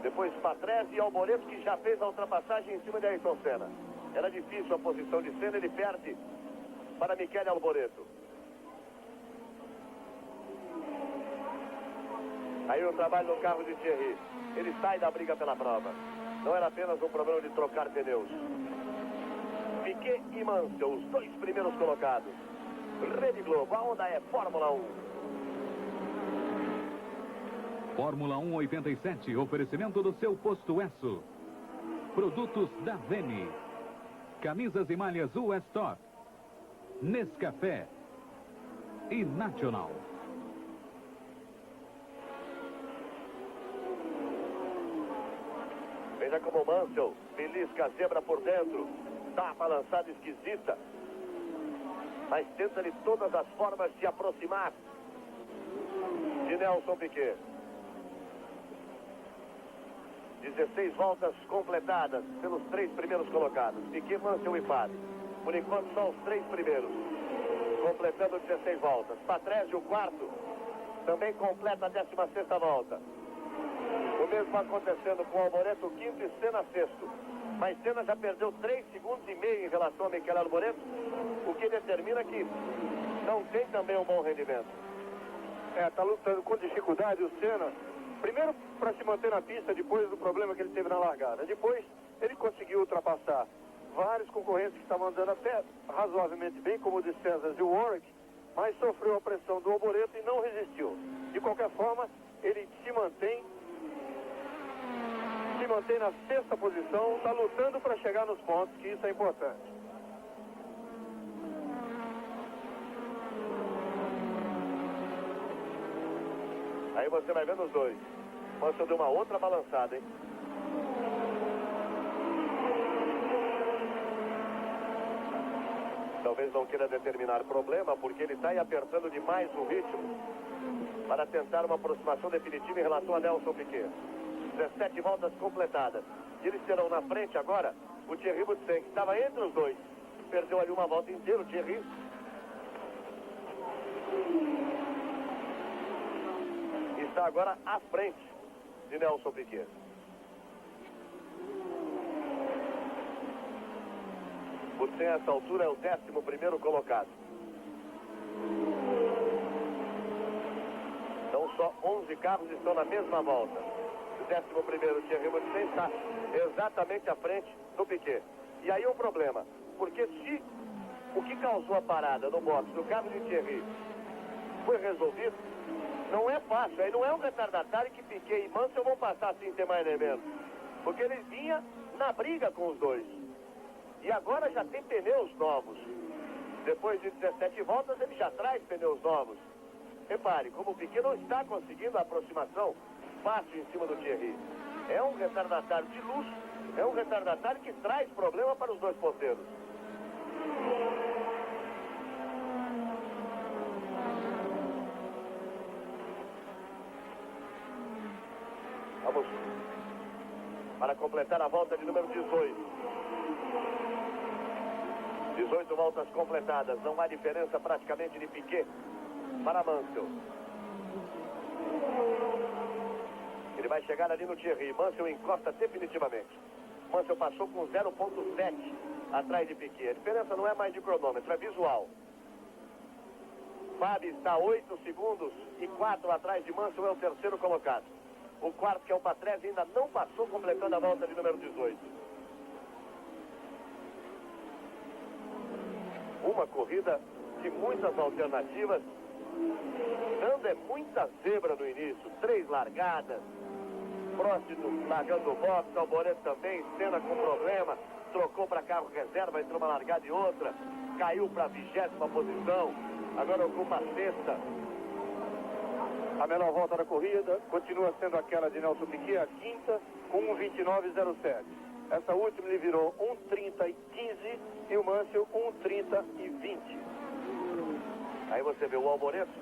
Speaker 3: Depois Patrese e Alboreto, que já fez a ultrapassagem em cima de Ayrton Senna. Era difícil a posição de Senna, ele perde para Michele Alboreto. Aí o trabalho do carro de Thierry. Ele sai da briga pela prova. Não era apenas um problema de trocar pneus. Piquet e Mansell, os dois primeiros colocados. Rede Globo, a onda é Fórmula 1.
Speaker 5: Fórmula 1 87, oferecimento do seu posto Esso. Produtos da Vene. Camisas e malhas US Top. Nescafé. E Nacional.
Speaker 3: Veja como Mansell belisca a zebra por dentro. Dá uma balançada esquisita. Mas tenta de todas as formas se aproximar de Nelson Piquet. 16 voltas completadas pelos três primeiros colocados. Piquet, Mansell e Fabre. Por enquanto só os três primeiros. Completando 16 voltas. Patrese, o quarto, também completa a 16ª volta. O mesmo acontecendo com Alboreto, quinto, e Senna, sexto. Mas Senna já perdeu 3,5 segundos em relação a Michele Alboreto, o que determina que não tem também um bom rendimento.
Speaker 4: Tá lutando com dificuldade o Senna. Primeiro para se manter na pista, depois do problema que ele teve na largada. Depois ele conseguiu ultrapassar vários concorrentes que estavam andando até razoavelmente bem, como o de César e o Warwick, mas sofreu a pressão do Alboreto e não resistiu. De qualquer forma, ele se mantém na sexta posição, está lutando para chegar nos pontos, que isso é importante.
Speaker 3: Aí você vai vendo os dois. Mansell deu uma outra balançada, hein? Talvez não queira determinar problema, porque ele está aí apertando demais o ritmo para tentar uma aproximação definitiva em relação a Nelson Piquet. 17 voltas completadas. E eles terão na frente agora o Thierry Boutsen, que estava entre os dois. Perdeu ali uma volta inteira o Thierry. Está agora à frente de Nelson Piquet. Boutsen, a essa altura, é o 11º colocado. Então só 11 carros estão na mesma volta. O 11º Thierry Boutsen está exatamente à frente do Piquet. E aí um problema, porque se o que causou a parada no box do carro de Thierry foi resolvido, não é fácil. Aí não é um retardatário que Piquet e Mansell vão passar sem ter mais nem menos. Porque ele vinha na briga com os dois. E agora já tem pneus novos. Depois de 17 voltas, ele já traz pneus novos. Repare, como o Piquet não está conseguindo a aproximação fácil em cima do Thierry. É um retardatário de luxo, é um retardatário que traz problema para os dois ponteiros. Vamos para completar a volta de número 18. 18 voltas completadas, não há diferença praticamente de Piquet para Mansell. Ele vai chegar ali no Thierry. Mansell encosta definitivamente. Mansell passou com 0,7 atrás de Piquet. A diferença não é mais de cronômetro, é visual. Fabre está 8 segundos e 4 atrás de Mansell, é o terceiro colocado. O quarto, que é o Patrese, ainda não passou, completando a volta de número 18. Uma corrida de muitas alternativas, dando muita zebra no início. 3 largadas. Prost largando o box, Alboreto também, Senna com problema, trocou para carro reserva, entrou uma largada e outra, caiu para a 20ª posição, agora ocupa a 6ª.
Speaker 4: A melhor volta da corrida continua sendo aquela de Nelson Piquet, a quinta, com 1:29:07. Essa última ele virou 1:30:15 e o Mansell 1:30:20.
Speaker 3: Aí você vê o Alboreto.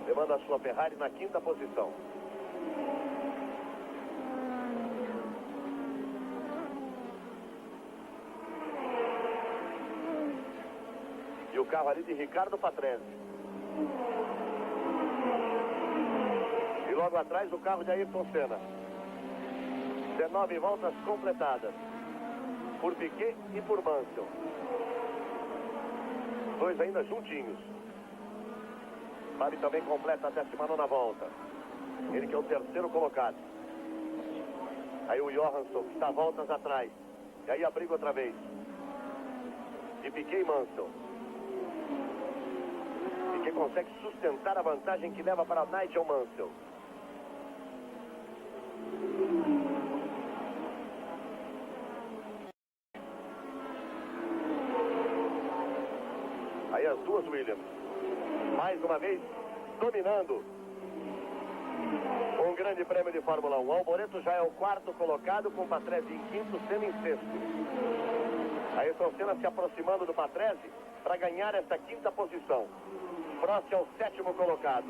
Speaker 3: Levando a sua Ferrari na quinta posição. E o carro ali de Ricardo Patrese. E logo atrás o carro de Ayrton Senna. 19 voltas completadas. Por Piquet e por Mansell. Dois ainda juntinhos. Fábio também completa a 19ª volta. Ele que é o terceiro colocado. Aí o Johansson que está voltas atrás. E aí a briga outra vez. De Piquet e Mansell. Piquet consegue sustentar a vantagem que leva para Nigel Mansell. Aí as duas Williams. Mais uma vez, dominando um grande prêmio de Fórmula 1. Alboreto já é o quarto colocado, com Patrese em quinto, Senna em sexto. Ayrton Senna se aproximando do Patrese para ganhar esta quinta posição. Prost é o sétimo colocado.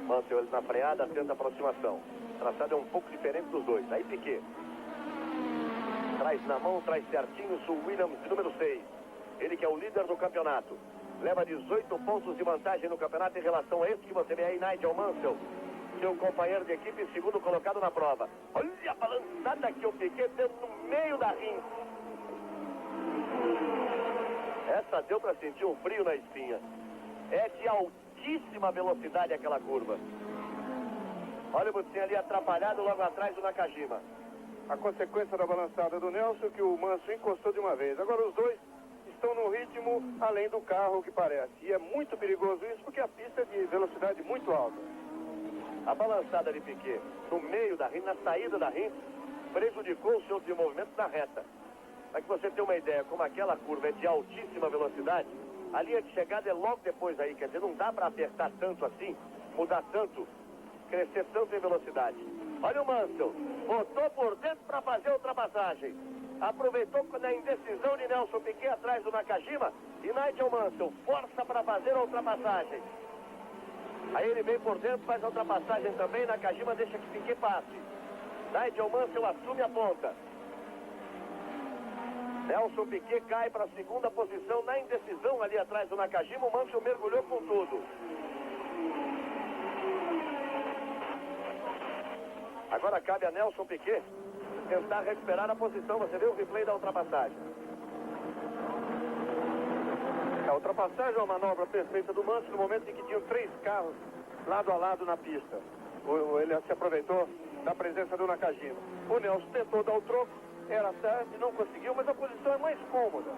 Speaker 3: Mansell ele na freada, tenta a aproximação. O traçado é um pouco diferente dos dois. Aí Piquet. Traz na mão, traz certinho o Williams de número 6. Ele que é o líder do campeonato. Leva 18 pontos de vantagem no campeonato em relação a esse que você vê aí, Nigel Mansell. Seu companheiro de equipe, segundo colocado na prova. Olha a balançada que o Piquet deu no meio da rinha. Essa deu para sentir um frio na espinha. É de altíssima velocidade aquela curva. Olha o Butsen ali atrapalhado logo atrás do Nakajima.
Speaker 4: A consequência da balançada do Nelson, que o Mansell encostou de uma vez. Agora os dois estão num ritmo além do carro, que parece. E é muito perigoso isso, porque a pista é de velocidade muito alta.
Speaker 3: A balançada de Piquet no meio da rinha, na saída da rinha, prejudicou o seu desenvolvimento na reta. Para que você tenha uma ideia, como aquela curva é de altíssima velocidade, a linha de chegada é logo depois aí, quer dizer, não dá para apertar tanto assim, mudar tanto, crescer tanto em velocidade. Olha o Mansell, botou por dentro para fazer a ultrapassagem. Aproveitou quando a indecisão de Nelson Piquet atrás do Nakajima e Nigel Mansell força para fazer a ultrapassagem. Aí ele vem por dentro, faz a ultrapassagem também, Nakajima deixa que Piquet passe. Nigel Mansell assume a ponta. Nelson Piquet cai para a segunda posição na indecisão ali atrás do Nakajima. O Mansell mergulhou com tudo. Agora cabe a Nelson Piquet tentar recuperar a posição. Você vê o replay da ultrapassagem.
Speaker 4: A ultrapassagem é uma manobra perfeita do Mansell no momento em que tinham 3 carros lado a lado na pista. Ele se aproveitou da presença do Nakajima. O Nelson tentou dar o troco, era tarde, não conseguiu, mas a posição é mais cômoda.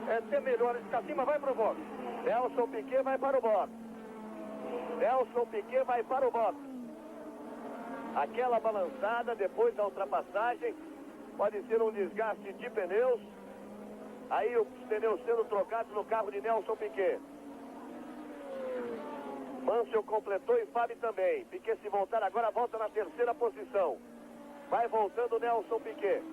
Speaker 4: É até melhor, esse acima vai para o box.
Speaker 3: Nelson Piquet vai para o box. Nelson Piquet vai para o box. Aquela balançada depois da ultrapassagem pode ser um desgaste de pneus. Aí os pneus sendo trocados no carro de Nelson Piquet. Mansell completou e Fábio também. Piquet, se voltar agora, volta na terceira posição. Vai voltando Nelson Piquet.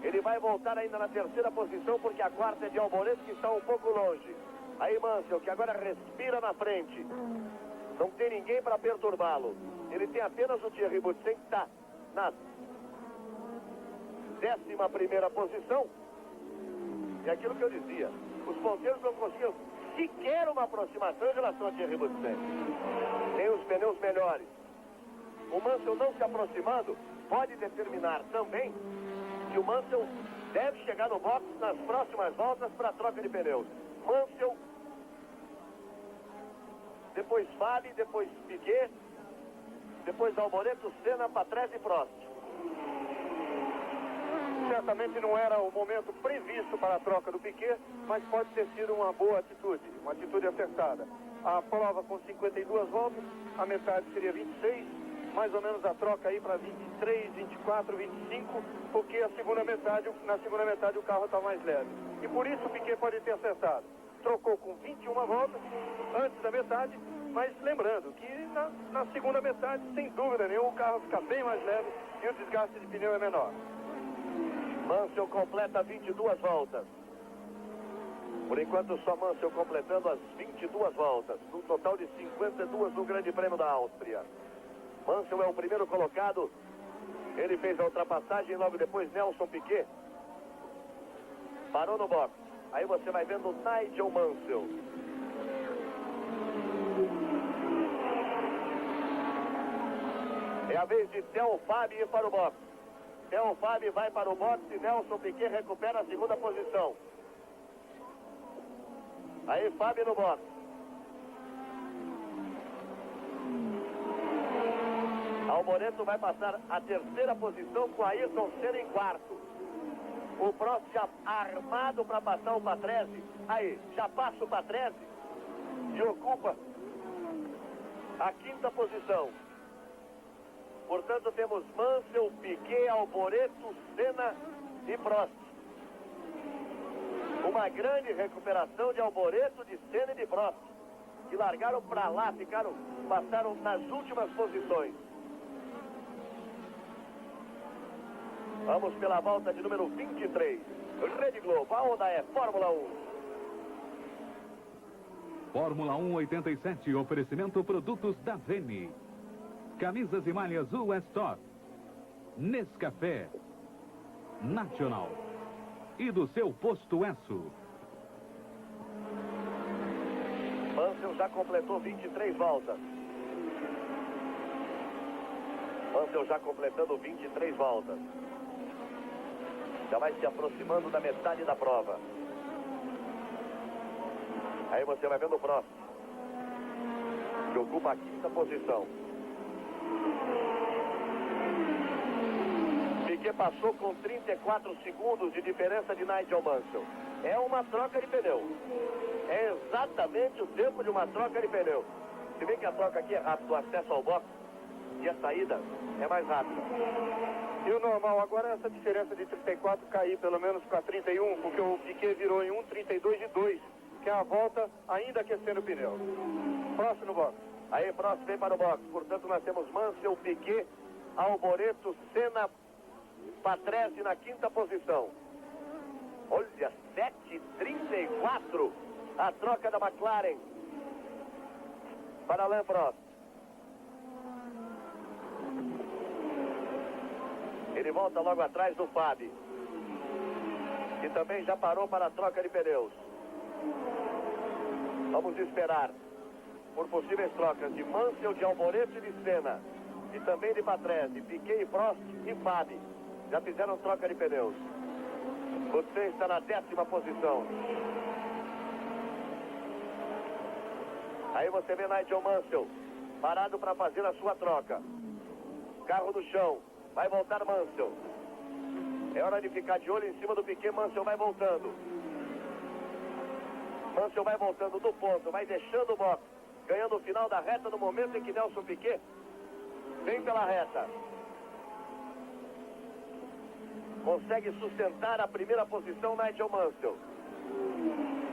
Speaker 3: Ele vai voltar ainda na terceira posição porque a quarta é de Alboreto, que está um pouco longe. Aí Mansell, que agora respira na frente. Não tem ninguém para perturbá-lo. Ele tem apenas o Thierry Butsen, que está na 11ª posição. E aquilo que eu dizia, os ponteiros não conseguiam sequer uma aproximação em relação a Thierry Butsen. Tem os pneus melhores. O Mansell não se aproximando pode determinar também que o Mansell deve chegar no box nas próximas voltas para a troca de pneus. Mansell, depois Fábio, depois Piquet, depois Alboreto, Senna, Patrese e Prost.
Speaker 4: Certamente não era o momento previsto para a troca do Piquet, mas pode ter sido uma boa atitude, uma atitude acertada. A prova com 52 voltas, a metade seria 26, mais ou menos a troca aí para 23, 24, 25, porque na segunda metade o carro está mais leve. E por isso o Piquet pode ter acertado. Trocou com 21 voltas antes da metade, mas lembrando que na segunda metade, sem dúvida nenhuma, o carro fica bem mais leve e o desgaste de pneu é menor.
Speaker 3: Mansell completa 22 voltas. Por enquanto, só Mansell completando as 22 voltas, num total de 52 no Grande Prêmio da Áustria. Mansell é o primeiro colocado. Ele fez a ultrapassagem, logo depois Nelson Piquet parou no box. Aí você vai vendo Nigel Mansell. É a vez de Theo Fabi ir para o box. Theo Fabi vai para o box e Nelson Piquet recupera a segunda posição. Aí Fabi no box. Alboreto vai passar a terceira posição com Ayrton Senna em quarto. O Prost já armado para passar o Patrese. Aí, já passa o Patrese e ocupa a quinta posição. Portanto, temos Mansell, Piquet, Alboreto, Senna e Prost. Uma grande recuperação de Alboreto, de Senna e de Prost, que largaram para lá, passaram nas últimas posições. Vamos pela volta de número 23. Rede Globo, a onda é Fórmula 1.
Speaker 5: Fórmula 1 87, oferecimento produtos da Vene. Camisas e malhas US Store. Nescafé. Nacional. E do seu posto Esso.
Speaker 3: Mansell já completou 23 voltas. Mansell já completando 23 voltas. Já vai se aproximando da metade da prova. Aí você vai vendo o próximo, que ocupa a quinta posição. Piquet passou com 34 segundos de diferença de Nigel Mansell. É uma troca de pneu. É exatamente o tempo de uma troca de pneu. Se bem que a troca aqui é rápida, o acesso ao box e a saída é mais rápida.
Speaker 4: E o normal agora é essa diferença de 34 cair pelo menos para 31, porque o Piquet virou em 1,32 de 2, que é a volta ainda aquecendo o pneu. Próximo box.
Speaker 3: Aí, próximo vem para o box. Portanto, nós temos Mansell, Piquet, Alboreto, Senna, Patrese na quinta posição. Olha, 7,34 a troca da McLaren para Alain Prost. Ele volta logo atrás do Fabi, que também já parou para a troca de pneus. Vamos esperar por possíveis trocas de Mansell, de Alboreto e de Senna, e também de Patrese, Piquet, Prost e Fabi. Já fizeram troca de pneus. Você está na 10ª posição. Aí você vê Nigel Mansell parado para fazer a sua troca. Carro no chão. Vai voltar Mansell. É hora de ficar de olho em cima do Piquet. Mansell vai voltando. Mansell vai voltando do ponto. Vai deixando o box. Ganhando o final da reta no momento em que Nelson Piquet vem pela reta. Consegue sustentar a primeira posição Nigel Mansell.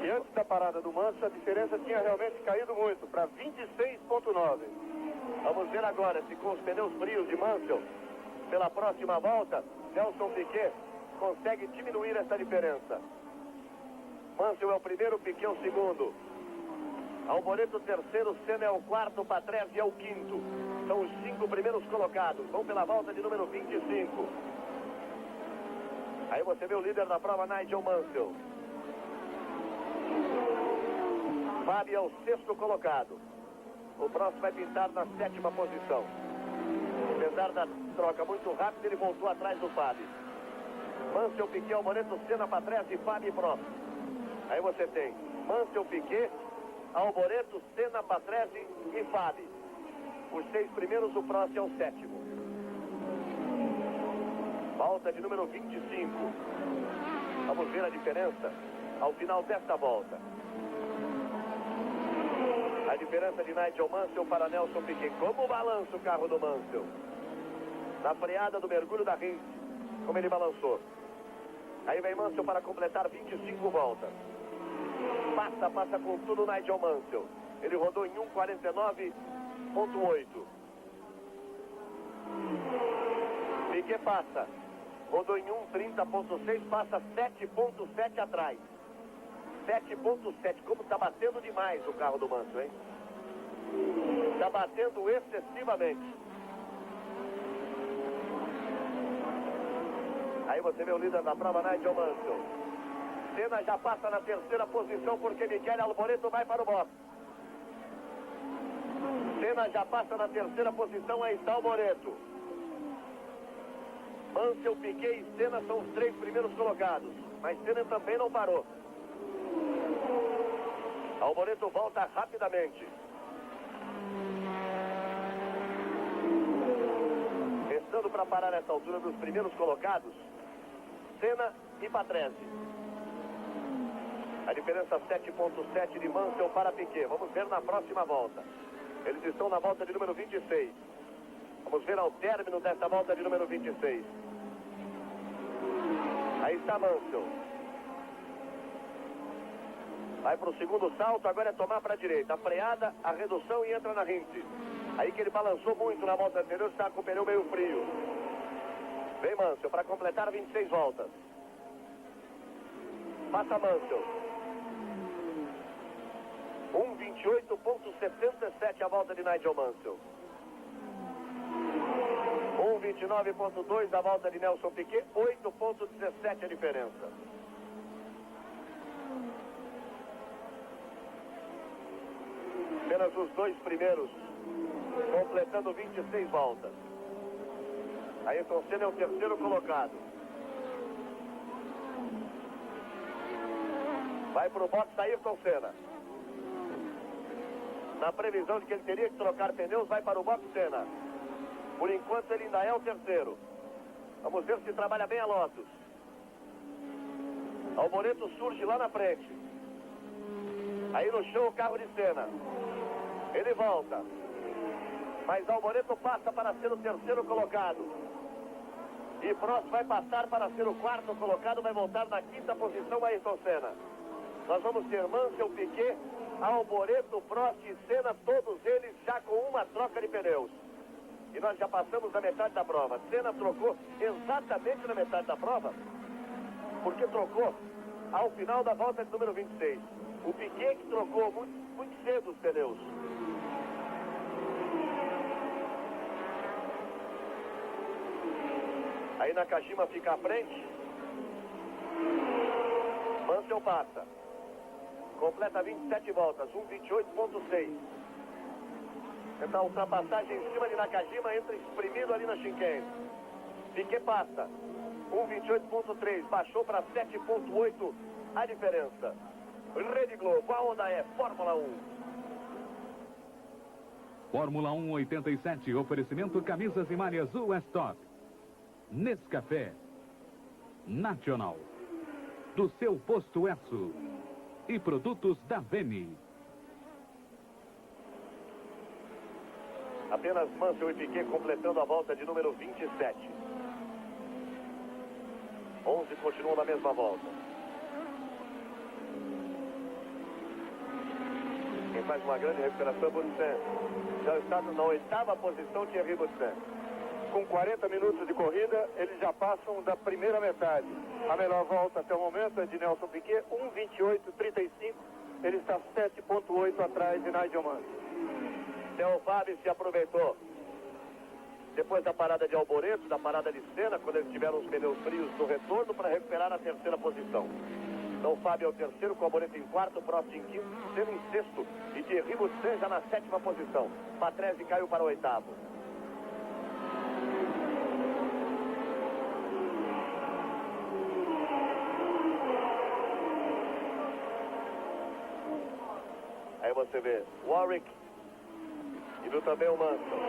Speaker 4: E antes da parada do Mansell, a diferença tinha realmente caído muito, para 26,9.
Speaker 3: Vamos ver agora se com os pneus frios de Mansell, pela próxima volta, Nelson Piquet consegue diminuir essa diferença. Mansell é o primeiro, Piquet é o segundo. Alboreto o terceiro, Senna é o quarto, Patrese é o quinto. São os 5 primeiros colocados. Vão pela volta de número 25. Aí você vê o líder da prova, Nigel Mansell. Fabi é o 6º colocado. O próximo vai pintar na 7ª posição. Apesar da troca muito rápida, ele voltou atrás do Fabi. Mansell, Piquet, Alboreto, Senna, Patrese, Fabi e Prost. Aí você tem Mansell, Piquet, Alboreto, Senna, Patrese e Fabi. Os 6 primeiros, o Prost é o 7º. Volta de número 25. Vamos ver a diferença ao final desta volta. A diferença de Nigel Mansell para Nelson Piquet. Como balança o carro do Mansell. Na freada do mergulho da Rins. Como ele balançou. Aí vem Mansell para completar 25 voltas. Passa com tudo o Nigel Mansell. Ele rodou em 1:49.8. Piquet passa. Rodou em 1:30.6, passa 7.7 atrás. 7.7, como está batendo demais o carro do Mansell, hein? Está batendo excessivamente. Aí você vê o líder da prova, Nigel Mansell. Senna já passa na terceira posição porque Michele Alboreto vai para o box. Senna já passa na terceira posição, aí está Alboreto. Mansell, Piquet e Senna são os 3 primeiros colocados. Mas Senna também não parou. Alboreto volta rapidamente. Restando para parar nessa altura dos primeiros colocados, Senna e Patrese. A diferença 7.7 de Mansell para Piquet. Vamos ver na próxima volta. Eles estão na volta de número 26. Vamos ver ao término dessa volta de número 26. Aí está Mansell. Vai para o segundo salto, agora é tomar para a direita. A freada, a redução e entra na Rins. Aí que ele balançou muito na volta anterior, está com o pneu meio frio. Vem Mansell para completar 26 voltas. Passa Mansell. 1:28.77 a volta de Nigel Mansell. 1:29.2 a volta de Nelson Piquet. 8.17 a diferença. Apenas os 2 primeiros completando 26 voltas. Ayrton Senna é o terceiro colocado. Vai para o box Ayrton Senna. Na previsão de que ele teria que trocar pneus, vai para o box Senna. Por enquanto ele ainda é o terceiro. Vamos ver se trabalha bem a Lotus. Alboreto surge lá na frente. Aí no chão o carro de Senna. Ele volta. Mas Alboreto passa para ser o terceiro colocado. E Prost vai passar para ser o quarto colocado. Vai voltar na quinta posição Ayrton Senna. Nós vamos ter Mansell, Piquet, Alboreto, Prost e Senna. Todos eles já com uma troca de pneus. E nós já passamos da metade da prova. Senna trocou exatamente na metade da prova. Porque trocou ao final da volta de número 26. O Piquet que trocou muito cedo os pneus. Aí Nakajima fica à frente. Mansell passa. Completa 27 voltas. 1:28.6. Essa ultrapassagem em cima de Nakajima entra espremido ali na chicane. Piquet passa. 1:28.3. Baixou para 7.8 a diferença. Rede Globo, a onda é Fórmula 1.
Speaker 5: Fórmula 1 87, oferecimento camisas e malhas US Top. Nescafé. Nacional. Do seu posto Esso. E produtos da Veni.
Speaker 3: Apenas Mansell e Piquet completando a volta de número 27. 11 continuam na mesma volta. Quem faz uma grande recuperação é Boutsen. Já está na 8ª posição, Thierry Boutsen.
Speaker 4: Com 40 minutos de corrida, eles já passam da primeira metade. A melhor volta até o momento é de Nelson Piquet, 1:28.35. Ele está 7.8 atrás de Nigel Mansell.
Speaker 3: Theo Fábio se aproveitou. Depois da parada de Alboreto, da parada de Senna, quando eles tiveram os pneus frios no retorno, para recuperar a terceira posição. Então Fábio é o terceiro, com Alboreto em quarto, Prost em quinto, Senna em sexto e Thierry Boutsen já na 7ª posição. Patrese caiu para o 8º. Aí você vê Warwick e viu também o Mansell.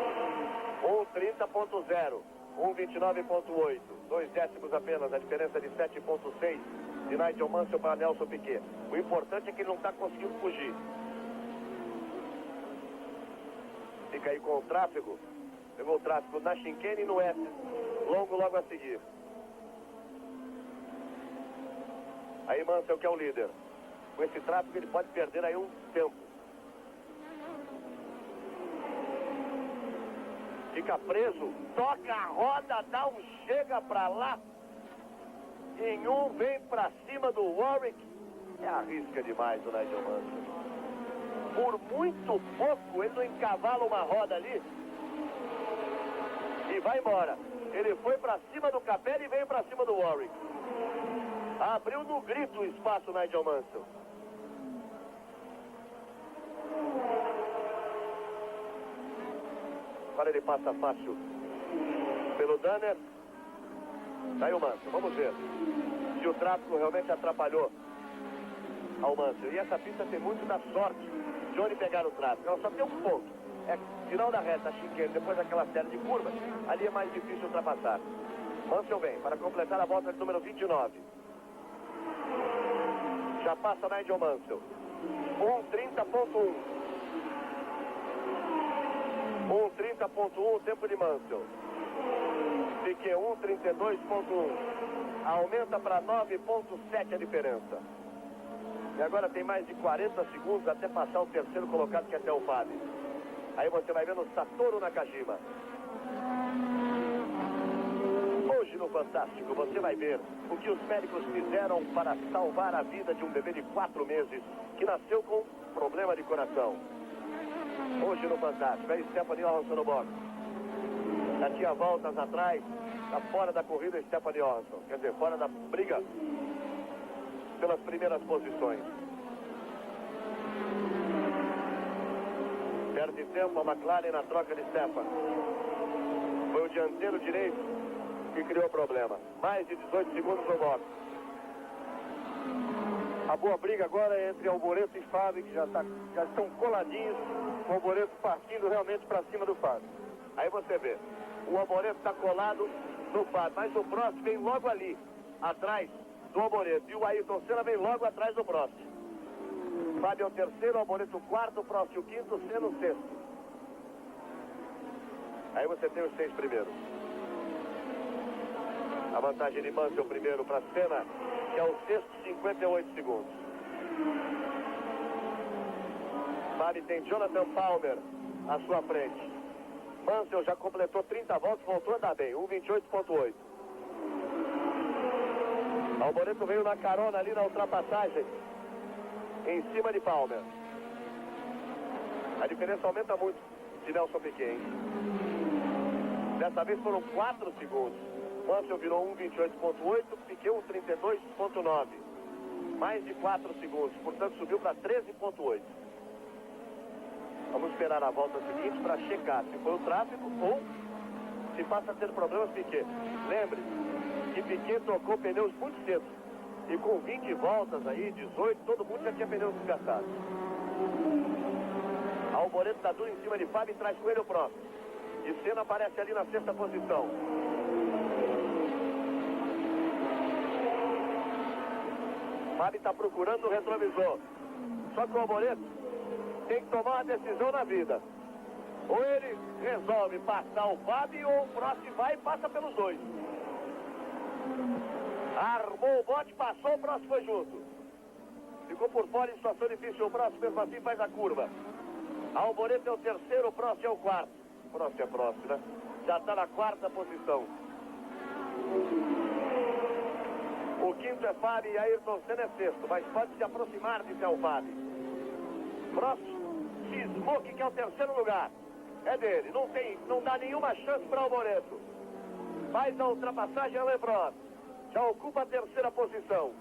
Speaker 3: 1:30.0, 1:29.8, 2 décimos apenas, a diferença de 7.6 de Nigel Mansell para Nelson Piquet. O importante é que ele não está conseguindo fugir. Fica aí com o tráfego. Pegou o tráfego na chicane e no S. Logo a seguir. Aí Mansell, que é o líder. Com esse tráfego ele pode perder aí um tempo. Fica preso, toca a roda, dá um chega pra lá. Em um, vem pra cima do Warwick. Arrisca demais o Nigel Mansell. Por muito pouco ele não encavala uma roda ali. E vai embora. Ele foi pra cima do Capelli e veio pra cima do Warwick. Abriu no grito o espaço Nigel Mansell. Agora ele passa fácil pelo Danner. Tá aí o Mansell, vamos ver se o tráfego realmente atrapalhou ao Mansell. E essa pista tem muito da sorte de onde pegar o tráfego. Ela só tem um ponto. É final da reta, chicane, depois daquela série de curvas, ali é mais difícil ultrapassar. Mansell vem para completar a volta de número 29. Já passa Nigel Mansell. 1:30.1. 1:30.1 tempo de Mansell. Piquet 1:32.1. Aumenta para 9.7 a diferença. E agora tem mais de 40 segundos até passar o terceiro colocado, que é até o Fábio. Aí você vai vendo o Satoru Nakajima. Hoje no Fantástico você vai ver o que os médicos fizeram para salvar a vida de um bebê de 4 meses que nasceu com problema de coração. Hoje no Fantástico, é Stephanie Johansson no box. Já tinha voltas atrás, está fora da corrida Stephanie Johansson. Quer dizer, fora da briga pelas primeiras posições. Perde tempo a McLaren na troca de Stephanie. Foi o dianteiro direito que criou problema. Mais de 18 segundos no box.
Speaker 4: A boa briga agora é entre Alboreto e Fábio, que já estão coladinhos. O Alboreto partindo realmente para cima do Fábio.
Speaker 3: Aí você vê, o Alboreto está colado no Fábio, mas o Prost vem logo ali, atrás do Alboreto. E o Ayrton Senna vem logo atrás do Prost. Fábio é o terceiro, Alboreto o quarto, Prost o quinto, Senna o sexto. Aí você tem os 6 primeiros. A vantagem de Mansell primeiro para Senna, que é o sexto, 58 segundos. Fábio tem Jonathan Palmer à sua frente. Mansell já completou 30 voltas, voltou a andar bem, 1:28.8. Alboreto veio na carona ali na ultrapassagem, em cima de Palmer. A diferença aumenta muito de Nelson Piquet, hein? Dessa vez foram 4 segundos. Mansell virou 1:28.8, Piquet 1:32.9. Mais de 4 segundos, portanto subiu para 13.8. Vamos esperar a volta seguinte para checar se foi o tráfego ou se passa a ter problemas Piquet. Lembre que Piquet trocou pneus muito cedo. E com 20 voltas aí, 18, todo mundo já tinha pneus desgastados. Alboreto está duro em cima de Fábio e traz com ele o próximo. E Senna aparece ali na 6ª posição. Fábio está procurando o retrovisor. Só que o Alboreto tem que tomar uma decisão na vida. Ou ele resolve passar o Fábio, ou o Prost vai e passa pelos dois. Armou o bote, passou, o Prost foi junto. Ficou por fora em situação difícil, o Prost mesmo assim faz a curva. Alboreto é o terceiro, o Prost é o quarto. Prost é Prost, né? Já está na 4ª posição. O quinto é Fábio e Ayrton Senna é sexto, mas pode se aproximar de seu Fábio. Prost cismou que quer o terceiro lugar. É dele, não dá nenhuma chance para Alboreto. Faz a ultrapassagem, Alain Prost. Já ocupa a 3ª posição.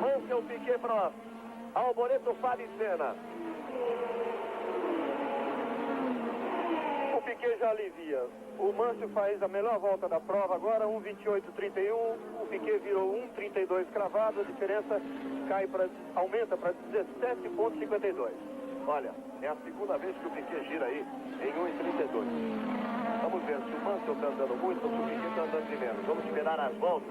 Speaker 3: Mansell, Piquet, Prost. Alboreto, Fábio e Senna.
Speaker 4: O Piquet já alivia. O Mansell faz a melhor volta da prova agora, 1:28.31. O Piquet virou 1:32 cravado. A diferença aumenta para 17.52.
Speaker 3: Olha, é a segunda vez que o Piquet gira aí em 1:32. Vamos ver se o Mansell está andando muito ou se o Piquet está andando de menos. Vamos esperar as voltas.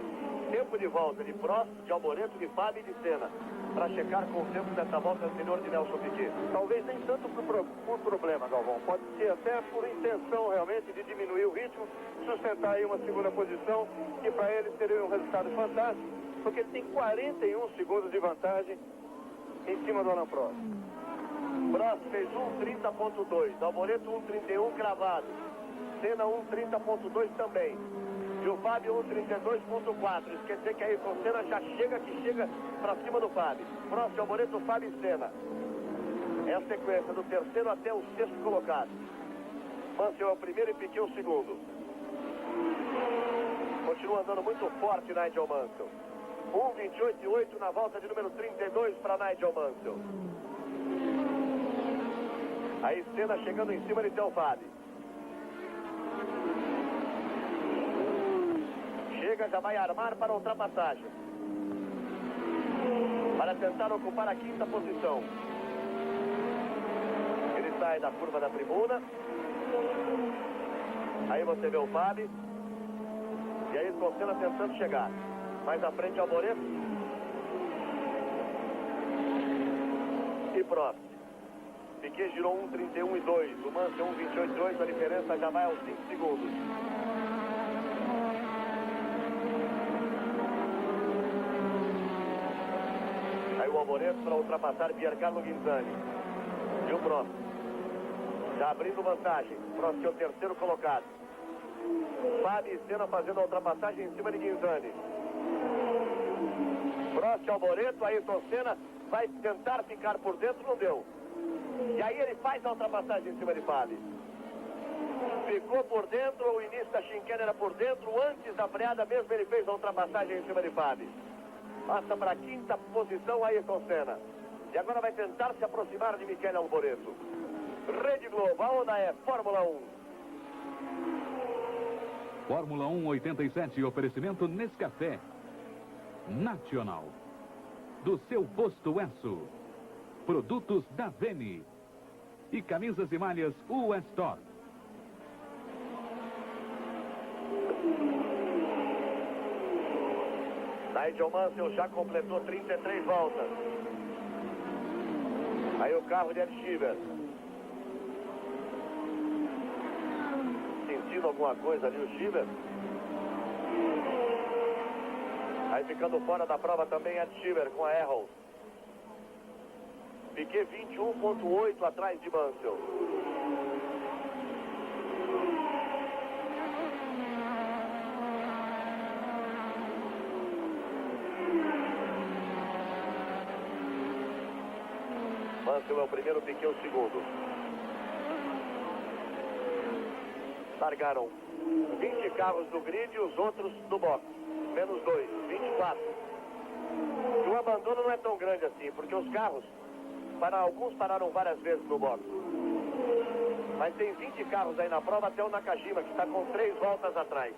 Speaker 3: Tempo de volta de Prost, de Alboreto, de Fábio e de Senna. para checar com o tempo dessa volta anterior de Nelson Piquet.
Speaker 4: Talvez nem tanto por problema, Galvão. Pode ser até por intenção realmente de diminuir o ritmo, sustentar aí uma segunda posição, que para ele seria um resultado fantástico, porque ele tem 41 segundos de vantagem em cima do Alain Prost.
Speaker 3: Prost fez 1:30.2, Alboreto 1:31 cravado, Senna 1:30.2 também. E o Fábio 1:32.4. Isso quer dizer que a Ayrton Senna já chega para cima do Fábio. Prost, Alboreto, Fábio e Senna. É a sequência do terceiro até o sexto colocado. Mansell é o primeiro e Piquet o segundo. Continua andando muito forte Nigel Mansell. 1:28.8 na volta de número 32 para Nigel Mansell. Aí Senna chegando em cima de Theo Fábio. Chega, já vai armar para a ultrapassagem. Para tentar ocupar a quinta posição. Ele sai da curva da tribuna. Aí você vê o Fábio. E aí o Senna tentando chegar. Mais à frente Alboreto. E Prost. Piquet girou 1:31.2. O Mansell 1:28.2. A diferença já vai aos 5 segundos. Aí o Alboreto para ultrapassar Piercarlo Ghinzani. E o Prost. Já abrindo vantagem. Prost é o terceiro colocado. Fábio e Senna fazendo a ultrapassagem em cima de Ghinzani. Prost, Alboreto, Ayrton Senna vai tentar ficar por dentro, não deu. E aí ele faz a ultrapassagem em cima de Fábio. Ficou por dentro, o início da chicane era por dentro, antes da freada mesmo ele fez a ultrapassagem em cima de Fábio. Passa para a quinta posição Ayrton Senna. E agora vai tentar se aproximar de Michele Alboreto. Rede Globo, a onda é Fórmula 1.
Speaker 5: Fórmula 1 87, oferecimento Nescafé. Nacional. Do seu posto Esso. Produtos da Veni. E camisas e malhas US Store.
Speaker 3: Nigel Mansell já completou 33 voltas. Aí o carro de Ed Schieber. Sentindo alguma coisa ali o Schieber. Aí ficando fora da prova também Ed Schieber com a Errol. Piquet 21.8 atrás de Mansell. Mansell é o primeiro, Piquet o segundo. Largaram 20 carros do grid e os outros do box. Menos 2, 24. E o abandono não é tão grande assim, porque os carros, alguns pararam várias vezes no box. Mas tem 20 carros aí na prova até o Nakajima, que está com 3 voltas atrás.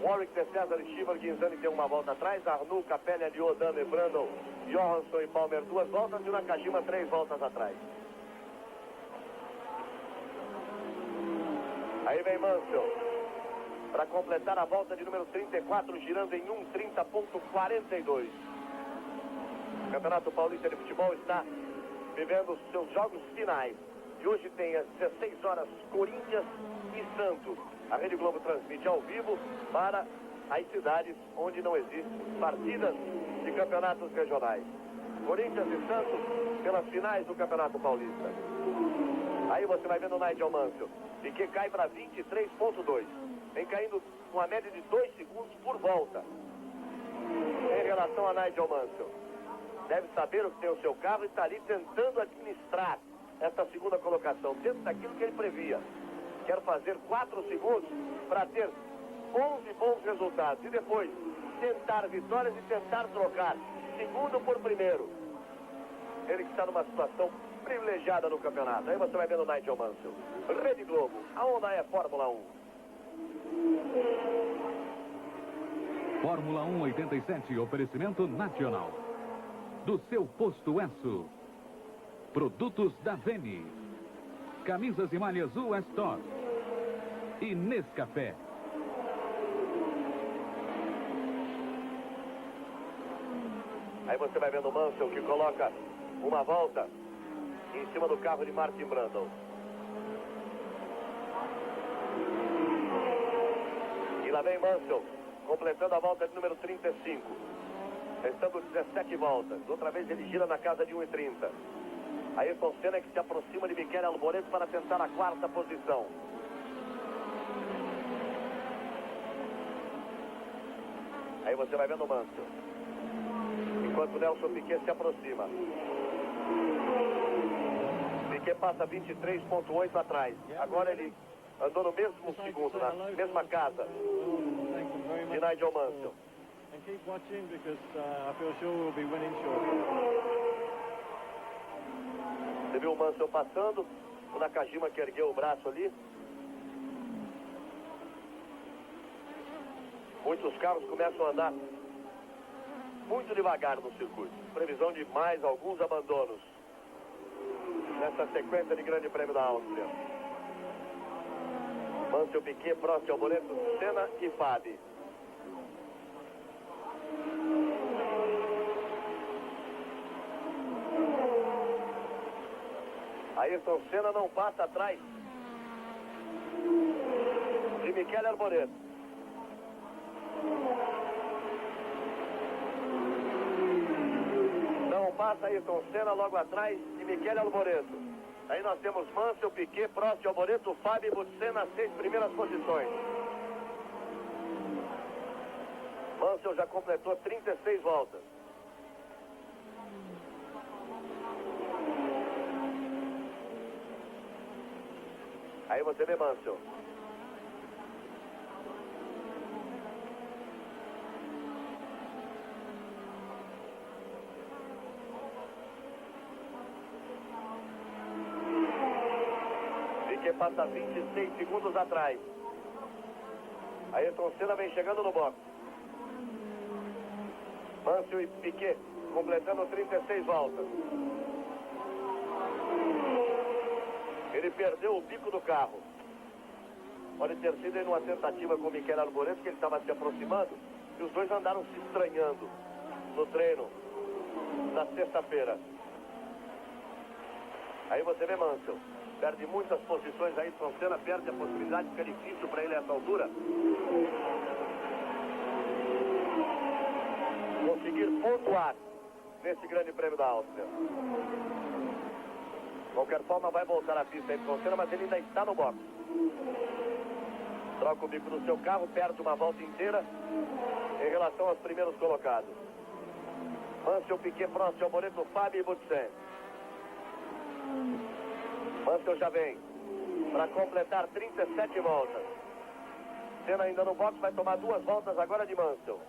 Speaker 3: Warwick, De César e Schieber, Ghinzani tem uma volta atrás. Arnoux, Capelli, Aliot, Dame, Brandon, Johansson e Palmer 2 voltas. E o Nakajima 3 voltas atrás. Aí vem Mansell para completar a volta de número 34, girando em 1:30.42. O Campeonato Paulista de Futebol está vivendo os seus jogos finais. E hoje tem às 16 horas Corinthians e Santos. A Rede Globo transmite ao vivo para as cidades onde não existem partidas de campeonatos regionais. Corinthians e Santos pelas finais do Campeonato Paulista. Aí você vai vendo o Nigel Mansell. E que cai para 23.2. Vem caindo com a média de 2 segundos por volta. Em relação a Nigel Mansell. Deve saber o que tem o seu carro e está ali tentando administrar essa segunda colocação, dentro daquilo que ele previa. Quer fazer 4 segundos para ter 11 bons resultados. E depois tentar vitórias e tentar trocar segundo por primeiro. Ele que está numa situação privilegiada no campeonato. Aí você vai vendo o Nigel Mansell. Rede Globo, a onda é Fórmula 1.
Speaker 5: Fórmula 1 87, oferecimento nacional. Do seu posto Esso. Produtos da Veni. Camisas e malhas US Store. E Nescafé.
Speaker 3: Aí você vai vendo o Mansell que coloca uma volta em cima do carro de Martin Brundle. E lá vem Mansell, completando a volta de número 35. Restando 17 voltas. Outra vez ele gira na casa de 1,30. Ayrton Senna que se aproxima de Michele Alboreto para tentar a quarta posição. Aí você vai vendo o Mansell. Enquanto Nelson Piquet se aproxima. Piquet passa 23,8 atrás. Agora ele andou no mesmo segundo, na mesma casa de Nigel Mansell. Você viu o Mansell passando, o Nakajima que ergueu o braço ali. Muitos carros começam a andar muito devagar no circuito. Previsão de mais alguns abandonos nessa sequência de Grande Prêmio da Áustria. Mansell, Piquet, Prost, Alboreto, Senna e Fabi. Ayrton Senna não passa atrás de Michele Alboreto. Não passa Ayrton Senna logo atrás de Michele Alboreto. Aí nós temos Mansell, Piquet, Prost, Alboreto, Fabi e Butsena, 6 primeiras posições. Mansell já completou 36 voltas. Aí você vê Mansell. Piquet passa 26 segundos atrás. Ayrton Senna vem chegando no box. Mansell e Piquet completando 36 voltas. Ele perdeu o bico do carro. Pode ter sido em uma tentativa com o Michele Alboreto, que ele estava se aproximando, e os dois andaram se estranhando no treino na sexta-feira. Aí você vê Mansell. Perde muitas posições aí, Senna perde a possibilidade, fica difícil para ele a essa altura conseguir pontuar nesse Grande Prêmio da Áustria. De qualquer forma, vai voltar à pista Ayrton Senna, mas ele ainda está no box. Troca o bico do seu carro, perde uma volta inteira em relação aos primeiros colocados. Mansell, Piquet, Prost, Alboreto, Fabi e Butsen. Mansell já vem para completar 37 voltas. Senna ainda no box, vai tomar 2 voltas agora de Mansell.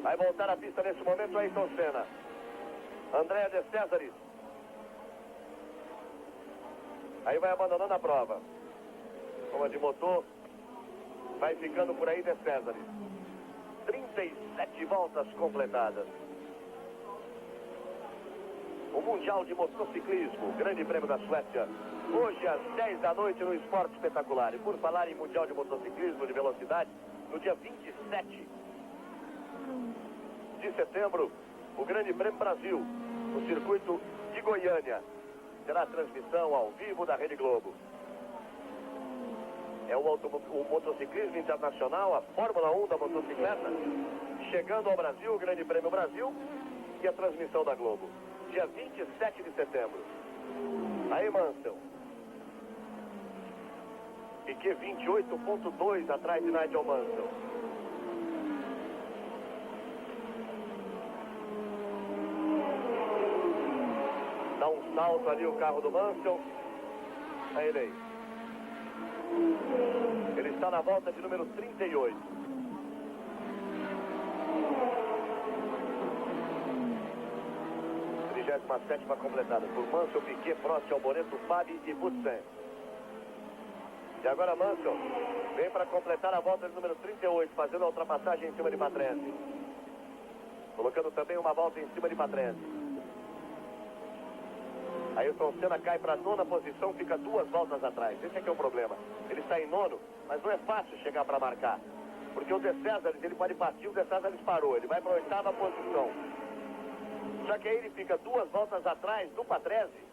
Speaker 3: Vai voltar à pista nesse momento Ayrton Senna. Andrea De Cesaris. Aí vai abandonando a prova. Uma de motor. Vai ficando por aí De Cesaris. 37 voltas completadas. O Mundial de Motociclismo, Grande Prêmio da Suécia. Hoje às 10 da noite no Esporte Espetacular. E por falar em Mundial de Motociclismo de Velocidade, no dia 27 de setembro, o Grande Prêmio Brasil, no circuito de Goiânia. Será a transmissão ao vivo da Rede Globo. É o motociclismo internacional, a Fórmula 1 da motocicleta, chegando ao Brasil, o Grande Prêmio Brasil, e a transmissão da Globo. Dia 27 de setembro. Aí Mansell. Piquet 28,2 atrás de Nigel Mansell. Dá um salto ali o carro do Mansell. É ele aí. Ele está na volta de número 38. A 7ª completada por Mansell, Piquet, Prost, Alboreto, Fabi e Butsen. E agora Mansell vem para completar a volta de número 38, fazendo a ultrapassagem em cima de Patrese. Colocando também uma volta em cima de Patrese. Ayrton Senna cai para a 9ª posição, fica 2 voltas atrás. Esse é que é o problema. Ele está em 9º, mas não é fácil chegar para marcar. Porque o De Césares, ele pode partir, o De Césares parou. Ele vai para a 8ª posição. Só que aí ele fica 2 voltas atrás do Patrese,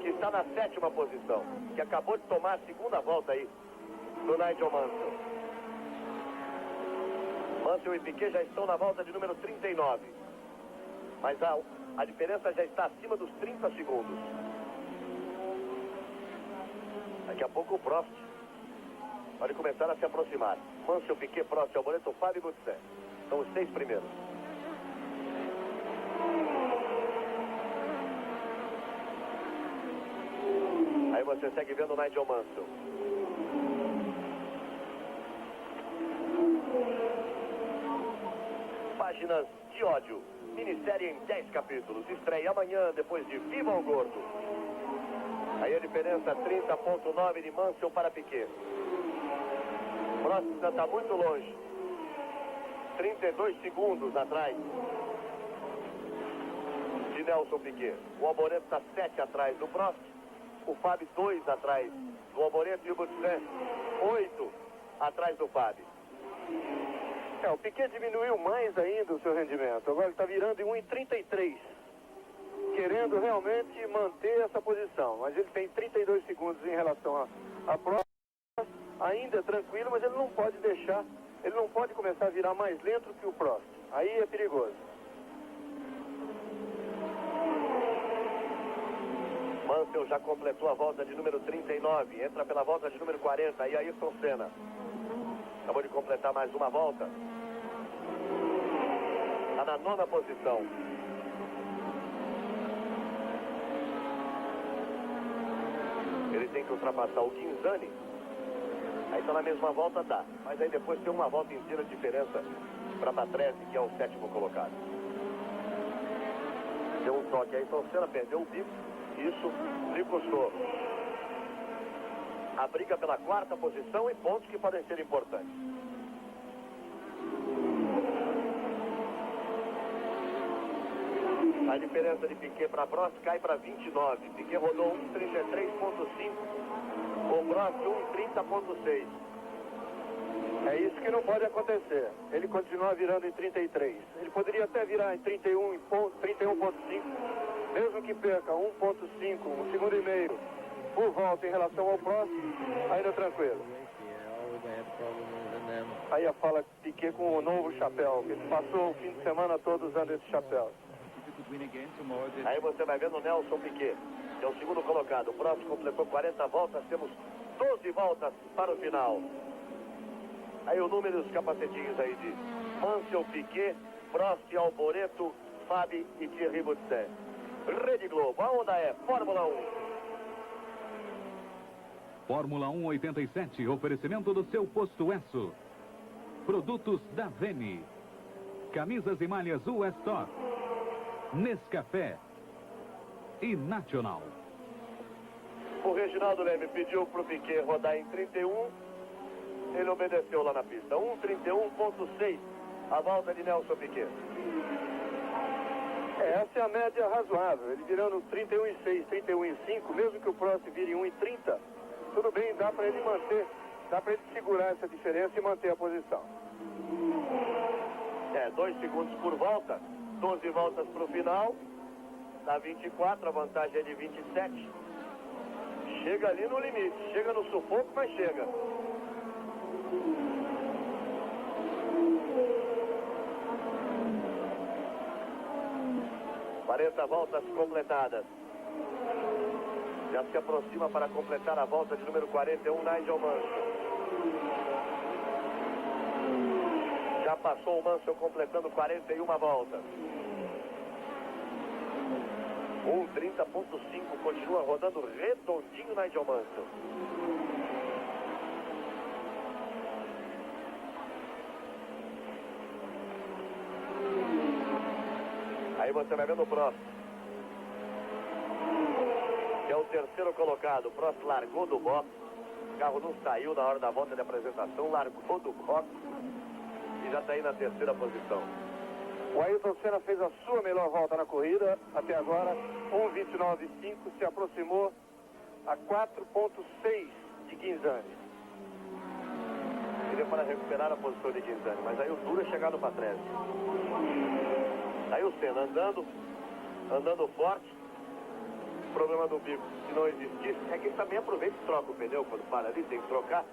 Speaker 3: que está na 7ª posição, que acabou de tomar a 2ª volta aí do Nigel Mansell. Mansell e Piquet já estão na volta de número 39. Mas a diferença já está acima dos 30 segundos. Daqui a pouco o Prost pode começar a se aproximar. Mansell, Piquet, Prost, Alboreto, Fábio e Boutsen. São os 6 primeiros. Aí você segue vendo o Nigel Mansell. Páginas de ódio. Minissérie em 10 capítulos. Estreia amanhã, depois de Viva o Gordo. Aí a diferença 30,9 de Mansell para Piquet. Prost ainda está muito longe. 32 segundos atrás de Nelson Piquet. O Alboreto está 7 atrás do Prost. O Fábio 2 atrás do Alboreto e o Boutsen 8 atrás do Fábio. O Piquet diminuiu mais ainda o seu rendimento. Agora ele está virando em 1,33. Querendo realmente manter essa posição. Mas ele tem 32 segundos em relação à prova. Ainda é tranquilo, mas ele não pode deixar. Ele não pode começar a virar mais lento que o Prost. Aí é perigoso. Mansell já completou a volta de número 39. Entra pela volta de número 40. Aí Ayrton Senna acabou de completar mais uma volta. Está na 9ª posição. Ele tem que ultrapassar o Quinzani. Aí está na mesma volta, dá. Mas aí depois tem uma volta inteira de diferença para Patrese, que é o 7º colocado. Deu um toque aí, então Senna perdeu o bico. Isso lhe custou a briga pela 4ª posição e pontos que podem ser importantes. A diferença de Piquet para Prost cai para 29. Piquet rodou 1,33,5. O Prost 1,30,6. É isso que não pode acontecer. Ele continua virando em 33. Ele poderia até virar em 31,5. Mesmo que perca 1,5, 1,5 segundo por volta em relação ao Prost, ainda tranquilo. Aí a fala Piquet com o novo chapéu, que ele passou o fim de semana todo usando esse chapéu. Aí você vai vendo o Nelson Piquet, que é o 2º colocado. O Prost completou 40 voltas, temos 12 voltas para o final. Aí o número dos capacetinhos aí de Mansell, Piquet, Prost, Alboreto, Fábio e Thierry Boutsen. Rede Globo, a onda é Fórmula 1.
Speaker 5: Fórmula 1 87, oferecimento do seu posto Esso. Produtos da Veni. Camisas e malhas US Store. Nescafé e Nacional.
Speaker 3: O Reginaldo Leme pediu para o Piquet rodar em 31. Ele obedeceu lá na pista. 1,31,6 a volta de Nelson Piquet. Essa é a média razoável. Ele virando 31,6, 31,5, mesmo que o Prost vire 1,30, tudo bem, dá para ele manter, dá para ele segurar essa diferença e manter a posição. 2 segundos por volta, 12 voltas para o final, dá 24, a vantagem é de 27. Chega ali no limite, chega no sufoco, mas chega. Quarenta voltas completadas. Já se aproxima para completar a volta de número 41, Nigel Mansell. Já passou o Mansell completando 41 voltas. 1,30,5, continua rodando redondinho Nigel Mansell. Aí você vai vendo o Prost, que é o 3º colocado. O Prost largou do box, o carro não saiu na hora da volta de apresentação, largou do box e já está aí na 3ª posição. O Ayrton Senna fez a sua melhor volta na corrida até agora, 1,29,5, se aproximou a 4,6 de Quinzani. seria para recuperar a posição de Guinzani, mas aí o duro é chegar no Patrese. Aí o Senna andando forte. O problema do bico, se não existisse, é que ele também aproveita e troca o pneu quando para ali, tem que trocar.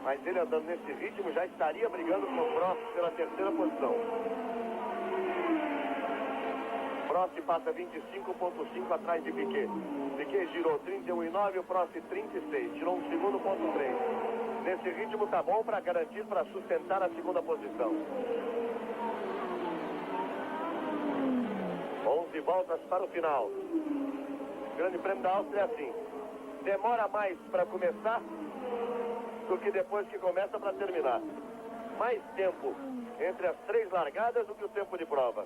Speaker 3: Mas ele andando nesse ritmo já estaria brigando com o Prost pela terceira posição. Prost passa 25,5 atrás de Piquet. Piquet girou 31,9, o Prost 36, tirou um segundo, ponto 3. Nesse ritmo tá bom para garantir, para sustentar a segunda posição. 11 voltas para o final. O Grande Prêmio da Áustria é assim. Demora mais para começar do que depois que começa para terminar. Mais tempo entre as 3 largadas do que o tempo de prova.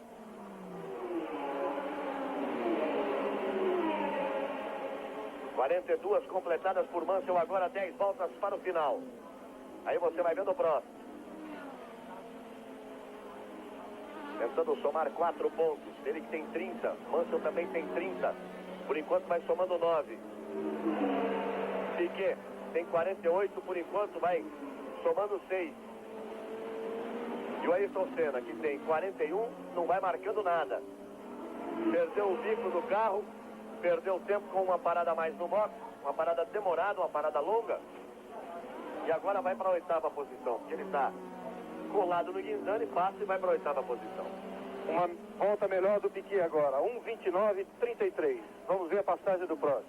Speaker 3: (42 completadas por Mansell, agora 10 voltas para o final. Aí você vai vendo o Prost. Tentando somar 4 pontos. Ele que tem 30. Mansell também tem 30. Por enquanto vai somando 9. Piquet tem 48. Por enquanto vai somando 6. E o Ayrton Senna, que tem 41, não vai marcando nada. Perdeu o bico do carro. Perdeu tempo com uma parada a mais no box. Uma parada demorada, uma parada longa. E agora vai para a 8ª posição. Porque ele está colado no Guinzani, passa e vai para a 8ª posição.
Speaker 4: Uma volta melhor do Piquet agora, 1:29,33. Vamos ver a passagem do Prost.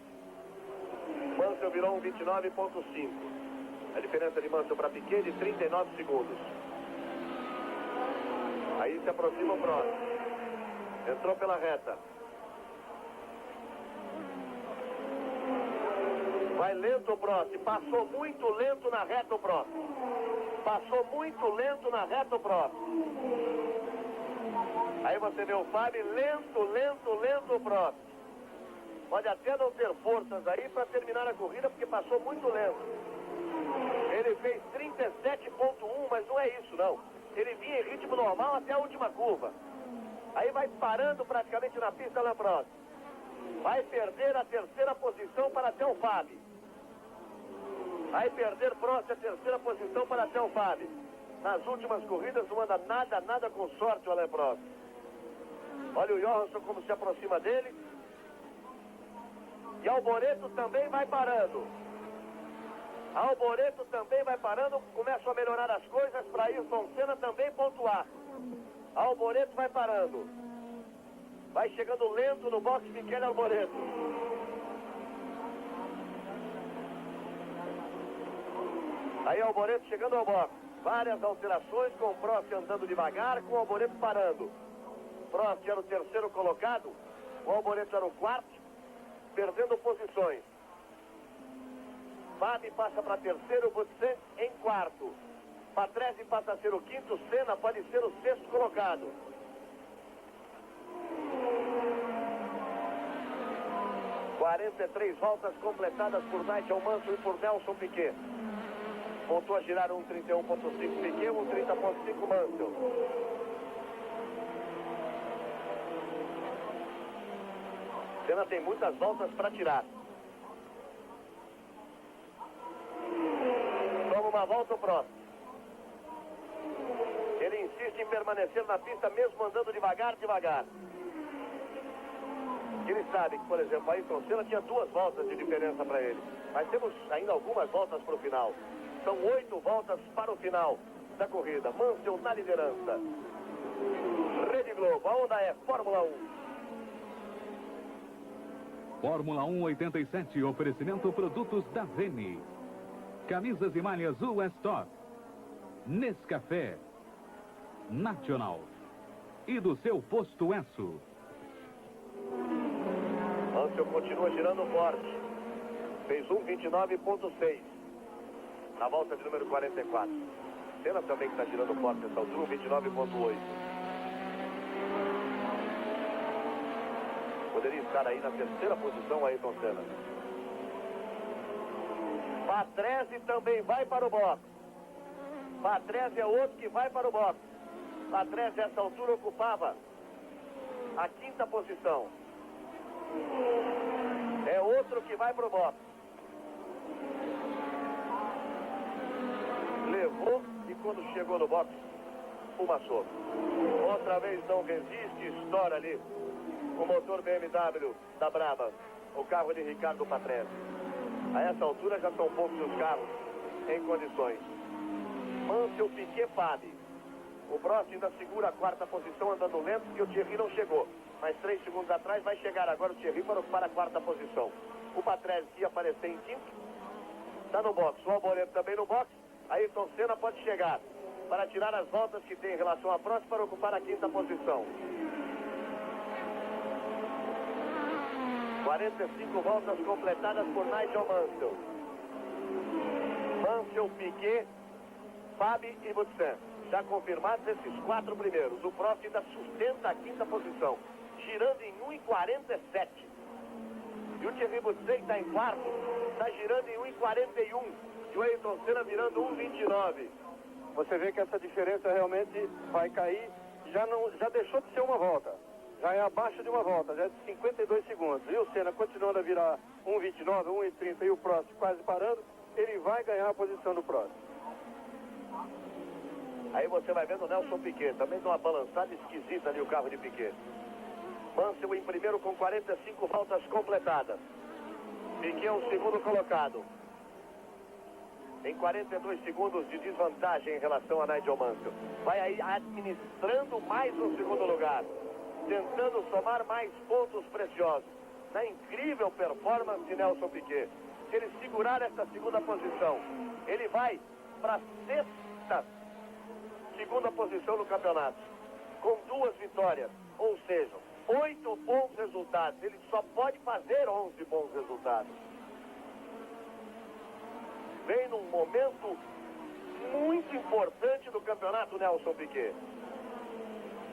Speaker 3: Mansell virou 1:29,5. A diferença de Mansell para Piquet de 39 segundos. Aí se aproxima o Prost. Entrou pela reta. Vai lento o Prost. Passou muito lento na reta o Prost. Passou muito lento na reta o Prost. Aí você vê o Fábio lento o Prost. Pode até não ter forças aí para terminar a corrida, porque passou muito lento. Ele fez 37,1, mas não é isso não. Ele vinha em ritmo normal até a última curva. Aí vai parando praticamente na pista lá Prost. Vai perder a terceira posição para até o Fábio. Vai perder Prost a terceira posição para até o Fábio. Nas últimas corridas não anda nada com sorte o Alain Prost. Olha o Johansson como se aproxima dele. E Alboreto também vai parando. Alboreto também vai parando. Começam a melhorar as coisas para Ayrton Senna também pontuar. Alboreto vai parando. Vai chegando lento no box Michele Alboreto. Aí Alboreto chegando ao box. Várias alterações, com o Prost andando devagar, com o Alboreto parando. Prost era o terceiro colocado, o Alboreto era o quarto, perdendo posições. Fábio passa para terceiro, você em quarto. Patrese passa a ser o quinto, Senna pode ser o sexto colocado. – 43 voltas completadas por Nigel Mansell e por Nelson Piquet. Voltou a girar 1:31,5 Piquet, 1:30,5 Mansell. Senna tem muitas voltas para tirar. Toma uma volta o Prost. Ele insiste em permanecer na pista mesmo andando devagar. Ele sabe que, por exemplo, Ayrton Senna tinha 2 voltas de diferença para ele. Mas temos ainda algumas voltas para o final. São 8 voltas para o final da corrida. Mansell na liderança. Rede Globo, a onda é Fórmula 1.
Speaker 5: Fórmula 1 87, oferecimento produtos da Vene. Camisas e malhas US Stock. Nescafé. Nacional. E do seu posto Esso.
Speaker 3: Mansell continua girando forte. Fez 1:29,6. Na volta de número 44. Senna também que está girando forte nessa altura, 1:29,8. Poderia estar aí na terceira posição Ayrton Senna. Patrese também vai para o box. Patrese é outro que vai para o box. Patrese, essa altura, ocupava a 5ª posição. É outro que vai para o box. Levou quando chegou no box, fumaçou. Outra vez não resiste, estoura ali o motor BMW da Brabham, o carro de Ricardo Patrese. A essa altura já são poucos os carros em condições. Mansell, Piquet, Fabi. O Prost ainda segura a quarta posição andando lento, porque o Thierry não chegou. Mas 3 segundos atrás vai chegar agora o Thierry para ocupar a quarta posição. O Patrese que ia aparecer em quinto está no box. O Alboreto também no box. Ayrton Senna pode chegar para tirar as voltas que tem em relação à Prost para ocupar a quinta posição. 45 voltas completadas por Nigel Mansell. Mansell, Piquet, Fabi e Boutsen. Já confirmados esses 4 primeiros. O Prost ainda sustenta a quinta posição, girando em 1,47. E o Thierry Boutsen está em quarto, está girando em 1,41. E o Ayrton Senna virando 1,29.
Speaker 4: Você vê que essa diferença realmente vai cair. Já deixou de ser uma volta. Já é abaixo de uma volta, já é de 52 segundos. E o Senna continuando a virar 1,29, 1,30 e o Prost quase parando, ele vai ganhar a posição do Prost.
Speaker 3: Aí você vai vendo o Nelson Piquet, também dá uma balançada esquisita ali o carro de Piquet. Mansell em primeiro com 45 voltas completadas. Piquet é o segundo colocado. Tem 42 segundos de desvantagem em relação a Nigel Mansell. Vai aí administrando mais um segundo lugar, tentando somar mais pontos preciosos. Na incrível performance de Nelson Piquet. Se ele segurar essa segunda posição, ele vai para a segunda posição no campeonato, com 2 vitórias, ou seja, 8 bons resultados. Ele só pode fazer 11 bons resultados. Vem num momento muito importante do campeonato, Nelson Piquet.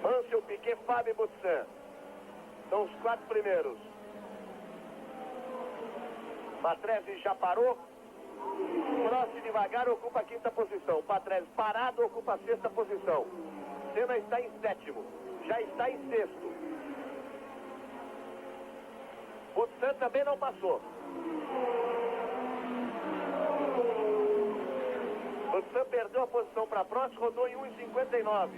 Speaker 3: Mansell, Piquet, Fabi e Boutsen são os 4 primeiros. Patrese já parou. Prost devagar ocupa a quinta posição. Patrese parado ocupa a sexta posição. Senna está em sétimo, já está em sexto. Boutsen também não passou. Boutsen perdeu a posição para Prost, rodou em 1,59.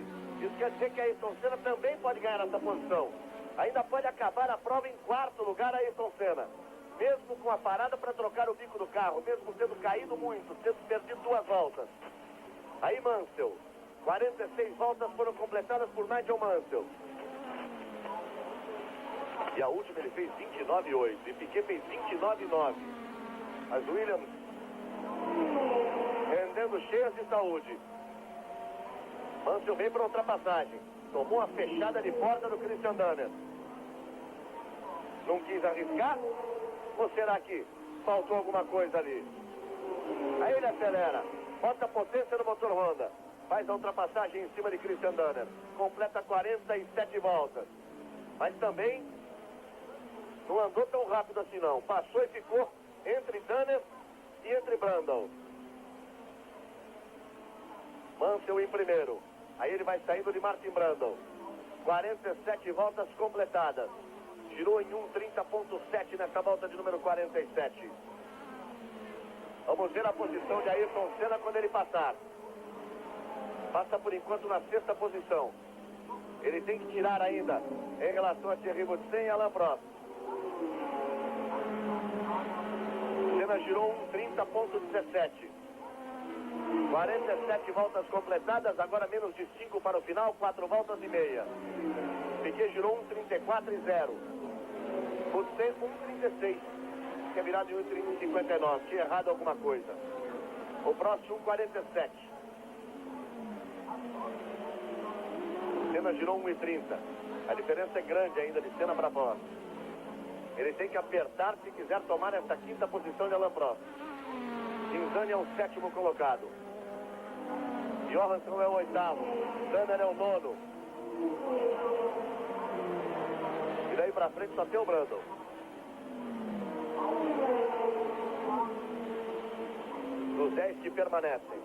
Speaker 3: Isso quer dizer que a Ayrton Senna também pode ganhar essa posição. Ainda pode acabar a prova em quarto lugar a Ayrton Senna. Mesmo com a parada para trocar o bico do carro, mesmo tendo caído muito, tendo perdido 2 voltas. Aí Mansell, 46 voltas foram completadas por Nigel Mansell. E a última ele fez 29,8 e Piquet fez 29,9. As Williams rendendo cheias de saúde. Mansell vem para ultrapassagem. Tomou a fechada de porta do Christian Danner. Não quis arriscar? Ou será que faltou alguma coisa ali? Aí ele acelera, bota potência no motor Honda, faz a ultrapassagem em cima de Christian Danner, completa 47 voltas. Mas também não andou tão rápido assim não, passou e ficou entre Danner e entre Brundle. Mansell em primeiro, aí ele vai saindo de Martin Brundle. 47 voltas completadas. Girou em 1,30.7 nessa volta de número 47. Vamos ver a posição de Ayrton Senna quando ele passar. Passa por enquanto na sexta posição. Ele tem que tirar ainda em relação a Thierry Boutsen e Alain Prost. Senna girou 1,30.17. 47 voltas completadas, agora menos de 5 para o final, 4 voltas e meia. Piquet girou 1,34,0. Boutsen 1,36. Que é virado em 1,30,59. Tinha errado alguma coisa. O Prost 1,47. Senna girou 1,30. A diferença é grande ainda de Senna para Prost. Ele tem que apertar se quiser tomar essa quinta posição de Alain Prost. Kinzani é o 7º colocado. Johansson é o 8º. Danner é o 9º. E daí pra frente só tem o Brundle. Os 10 que permanecem.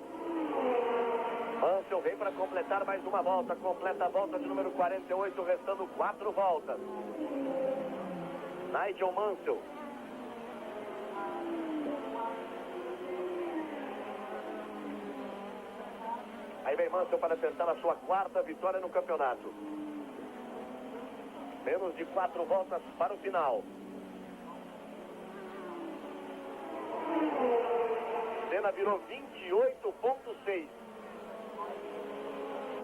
Speaker 3: Mansell vem para completar mais uma volta. Completa a volta de número 48, restando 4 voltas. Nigel Mansell. Aí vem Mansell para tentar a sua quarta vitória no campeonato. Menos de 4 voltas para o final. Senna virou 28,6.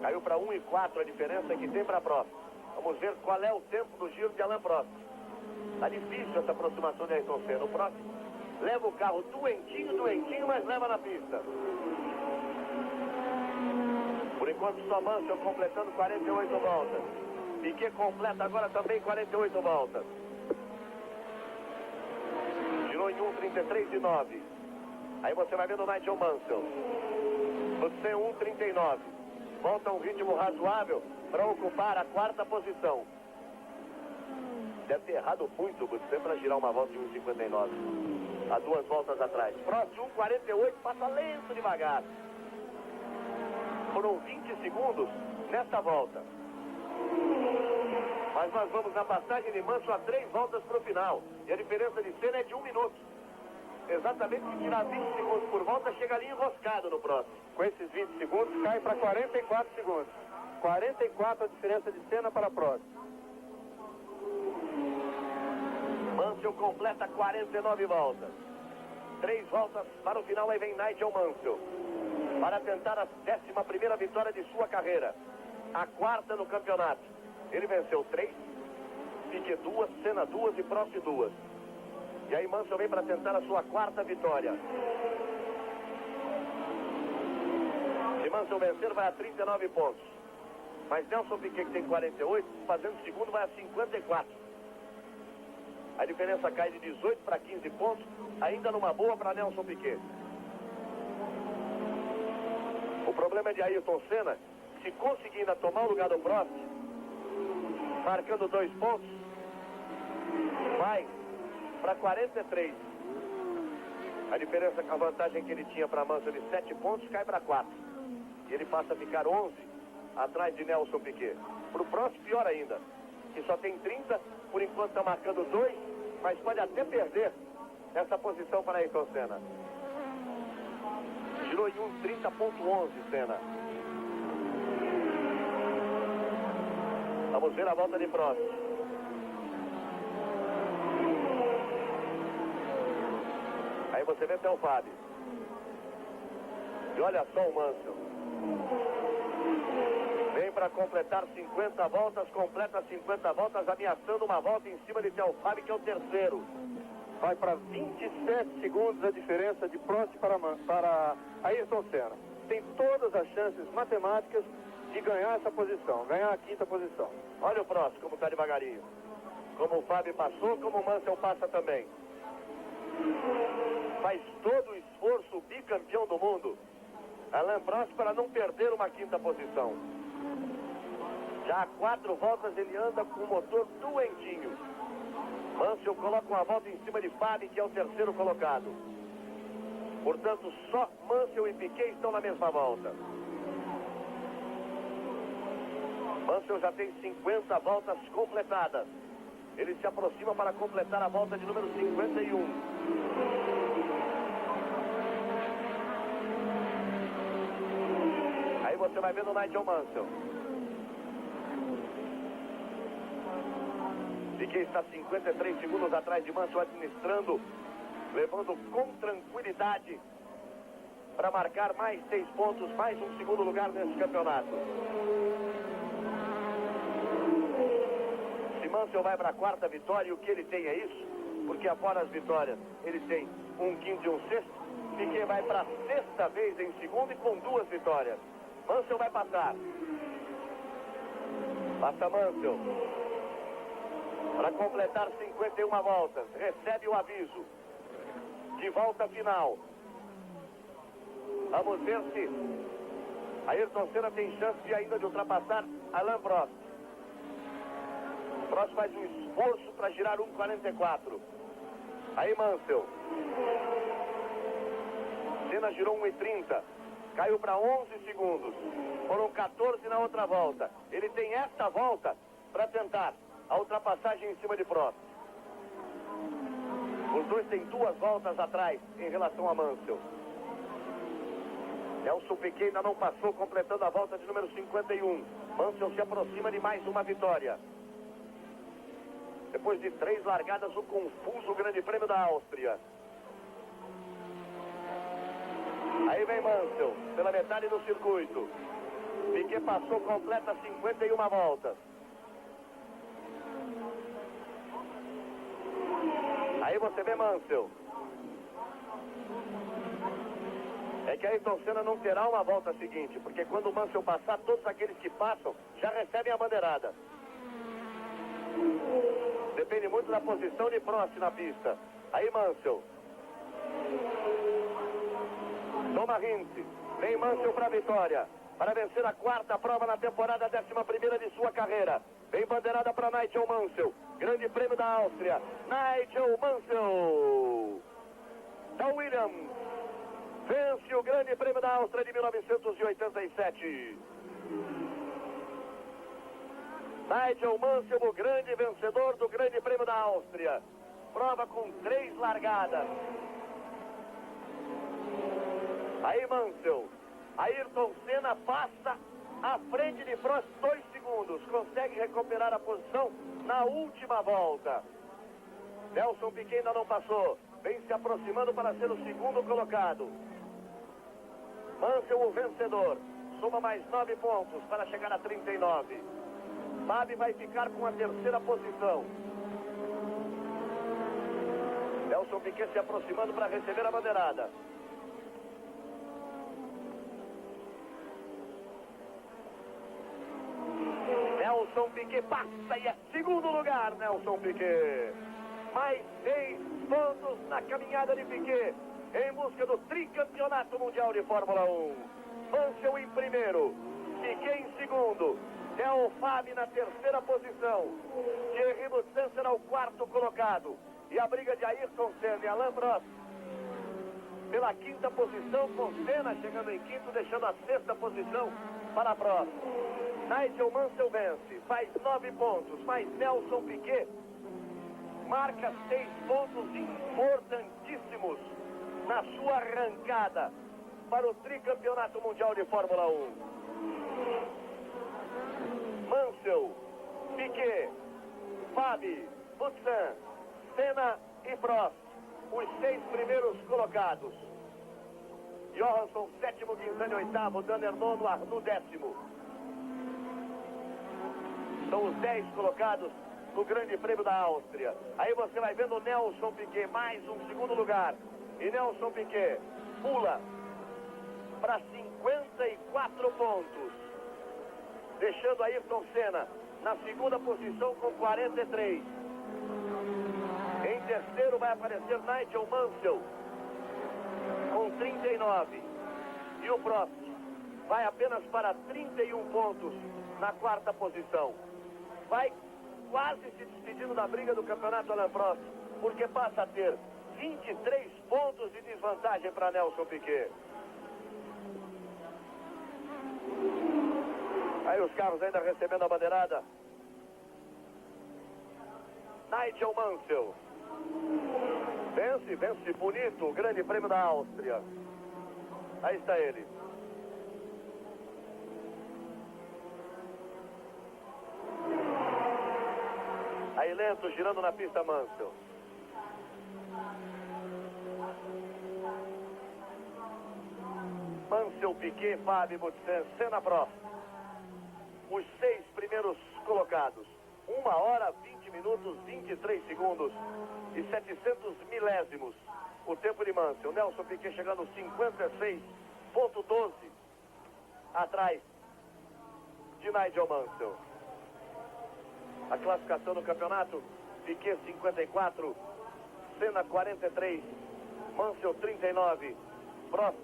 Speaker 3: Caiu para 1,4 a diferença que tem para Prost. Vamos ver qual é o tempo do giro de Alain Prost. Tá difícil essa aproximação de Ayrton Senna. O Prost leva o carro doentinho, mas leva na pista. Por enquanto só Mansell completando 48 voltas. Piquet completa agora também 48 voltas. Girou em 1,33,9. Aí você vai vendo o Nigel Mansell. Você 1,39. Volta um ritmo razoável para ocupar a quarta posição. Deve ter errado muito o Butsen para girar uma volta de 1,59. Há 2 voltas atrás. Prost 1,48, passa lento devagar. Foram 20 segundos nesta volta. Mas nós vamos na passagem de Mansell a 3 voltas para o final. E a diferença de Senna é de 1 minuto. Exatamente, se tirar 20 segundos por volta, chega ali enroscado no próximo.
Speaker 4: Com esses 20 segundos, cai para 44 segundos. 44 a diferença de Senna para Prost.
Speaker 3: Mansell completa 49 voltas. 3 voltas para o final, aí vem Nigel Mansell. Para tentar a 11ª vitória de sua carreira. A 4ª no campeonato. Ele venceu 3, Piquet 2, Senna 2 e Prost 2. E aí Mansell vem para tentar a sua 4ª vitória. Se Mansell vencer, vai a 39 pontos. Mas Nelson Piquet, que tem 48, fazendo segundo, vai a 54. A diferença cai de 18 para 15 pontos, ainda numa boa para Nelson Piquet. O problema é de Ayrton Senna, se conseguir ainda tomar o lugar do Prost, marcando 2 pontos, vai para 43. A diferença, a vantagem que ele tinha para Mansell de 7 pontos, cai para 4. E ele passa a ficar 11 atrás de Nelson Piquet. Para o Prost, pior ainda, que só tem 30, por enquanto está marcando 2, mas pode até perder essa posição para Ayrton Senna. Girou em 1,30,11 Senna. Vamos ver a volta de Prost. Aí você vê até o Fábio. E olha só o Mansell. Vem para completar 50 voltas, completa 50 voltas, ameaçando uma volta em cima de Theo Fábio, que é o terceiro.
Speaker 4: Vai para 27 segundos a diferença de Prost para Ayrton Senna. Tem todas as chances matemáticas de ganhar essa posição, ganhar a 5ª posição.
Speaker 3: Olha o Prost como está devagarinho. Como o Fábio passou, como o Mansell passa também. Faz todo o esforço, o bicampeão do mundo, Alain Prost, para não perder uma 5ª posição. Já há 4 voltas ele anda com o motor doentinho. Mansell coloca uma volta em cima de Fábio, que é o terceiro colocado. Portanto, só Mansell e Piquet estão na mesma volta. Mansell já tem 50 voltas completadas. Ele se aproxima para completar a volta de número 51. Aí você vai vendo o Nigel Mansell. Piquet está 53 segundos atrás de Mansell, administrando, levando com tranquilidade para marcar mais 6 pontos, mais um segundo lugar nesse campeonato. Se Mansell vai para a 4ª vitória, e o que ele tem é isso, porque após as vitórias ele tem 1/5 e 1/6. Piquet vai para a 6ª vez em segundo e com 2 vitórias. Mansell vai passar. Passa Mansell. Para completar 51 voltas, recebe o aviso de volta final. Vamos ver se Ayrton Senna tem chance de ainda de ultrapassar Alain Prost. Prost faz um esforço para girar 1,44. Aí Mansell. Senna girou 1,30. Caiu para 11 segundos. Foram 14 na outra volta. Ele tem esta volta para tentar a ultrapassagem em cima de Prost. Os dois têm 2 voltas atrás em relação a Mansell. Nelson Piquet ainda não passou, completando a volta de número 51. Mansell se aproxima de mais uma vitória. Depois de 3 largadas, o confuso Grande Prêmio da Áustria. Aí vem Mansell, pela metade do circuito. Piquet passou, completa 51 voltas. Aí você vê Mansell. É que Ayrton Senna não terá uma volta seguinte, porque quando o Mansell passar, todos aqueles que passam já recebem a bandeirada. Depende muito da posição de Prost na pista. Aí Mansell. Toma Hinze. Vem Mansell para a vitória. Para vencer a 4ª prova na temporada, 11ª de sua carreira. Vem bandeirada para Nigel Mansell. Grande Prêmio da Áustria. Nigel Mansell. Da Williams. Vence o Grande Prêmio da Áustria de 1987. Nigel Mansell, o grande vencedor do Grande Prêmio da Áustria. Prova com 3 largadas. Aí Mansell. Ayrton Senna passa à frente de Prost 2 segundos. Consegue recuperar a posição na última volta. Nelson Piquet ainda não passou. Vem se aproximando para ser o segundo colocado. Mansell, o vencedor. Soma mais 9 pontos para chegar a 39. Fábio vai ficar com a 3ª posição. Nelson Piquet se aproximando para receber a bandeirada. Nelson Piquet passa e é segundo lugar, Nelson Piquet. Mais 6 pontos na caminhada de Piquet em busca do tricampeonato mundial de Fórmula 1. Mansell em primeiro, Piquet em segundo, Theo Fabi na 3ª posição, Thierry Boutsen será o 4º colocado, e a briga de Ayrton Senna e Alain Prost pela 5ª posição, com Senna chegando em 5º, deixando a 6ª posição para Prost. Nigel Mansell vence, faz 9 pontos, mas Nelson Piquet marca 6 pontos importantíssimos na sua arrancada para o tricampeonato mundial de Fórmula 1. Mansell, Piquet, Fabi, Boutsen, Senna e Prost, os 6 primeiros colocados. Johansson, 7º, Guinzani, 8º, Danner, 9º, Arnoux, 10º. São os 10 colocados no Grande Prêmio da Áustria. Aí você vai vendo o Nelson Piquet, mais um segundo lugar. E Nelson Piquet pula para 54 pontos, deixando Ayrton Senna na 2ª posição com 43. Em terceiro vai aparecer Nigel Mansell com 39. E o Prost vai apenas para 31 pontos na 4ª posição. Vai quase se despedindo da briga do campeonato Alain Prost, porque passa a ter 23 pontos de desvantagem para Nelson Piquet. Aí os carros ainda recebendo a bandeirada. Nigel Mansell vence bonito o Grande Prêmio da Áustria. Aí está ele. Aí lento, girando na pista Mansell. Mansell, Piquet, Fabi, Boutsen, Senna, Prost. Os 6 primeiros colocados. 1 hora, 20 minutos, 23 segundos e 700 milésimos. O tempo de Mansell. Nelson Piquet chegando 56,12 atrás de Nigel Mansell. A classificação do campeonato: Piquet 54, Senna 43, Mansell 39, Prost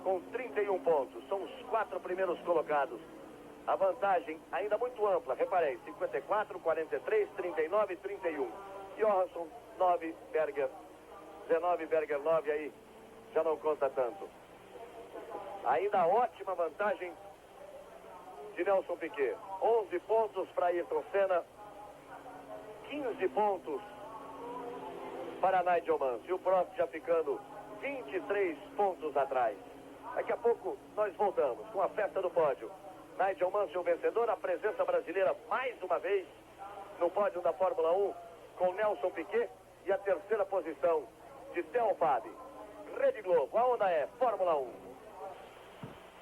Speaker 3: com 31 pontos. São os 4 primeiros colocados. A vantagem ainda muito ampla, reparei, 54, 43, 39 e 31. Johansson 9, Berger 19, Berger 9, aí já não conta tanto. Ainda ótima vantagem de Nelson Piquet. 11 pontos para Ayrton Senna, 15 pontos para Nigel Mansell. E o Prost já ficando 23 pontos atrás. Daqui a pouco nós voltamos com a festa do pódio. Nigel Mansell vencedor, a presença brasileira mais uma vez no pódio da Fórmula 1 com Nelson Piquet e a terceira posição de Theo Fabi. Rede Globo, a onda é Fórmula 1.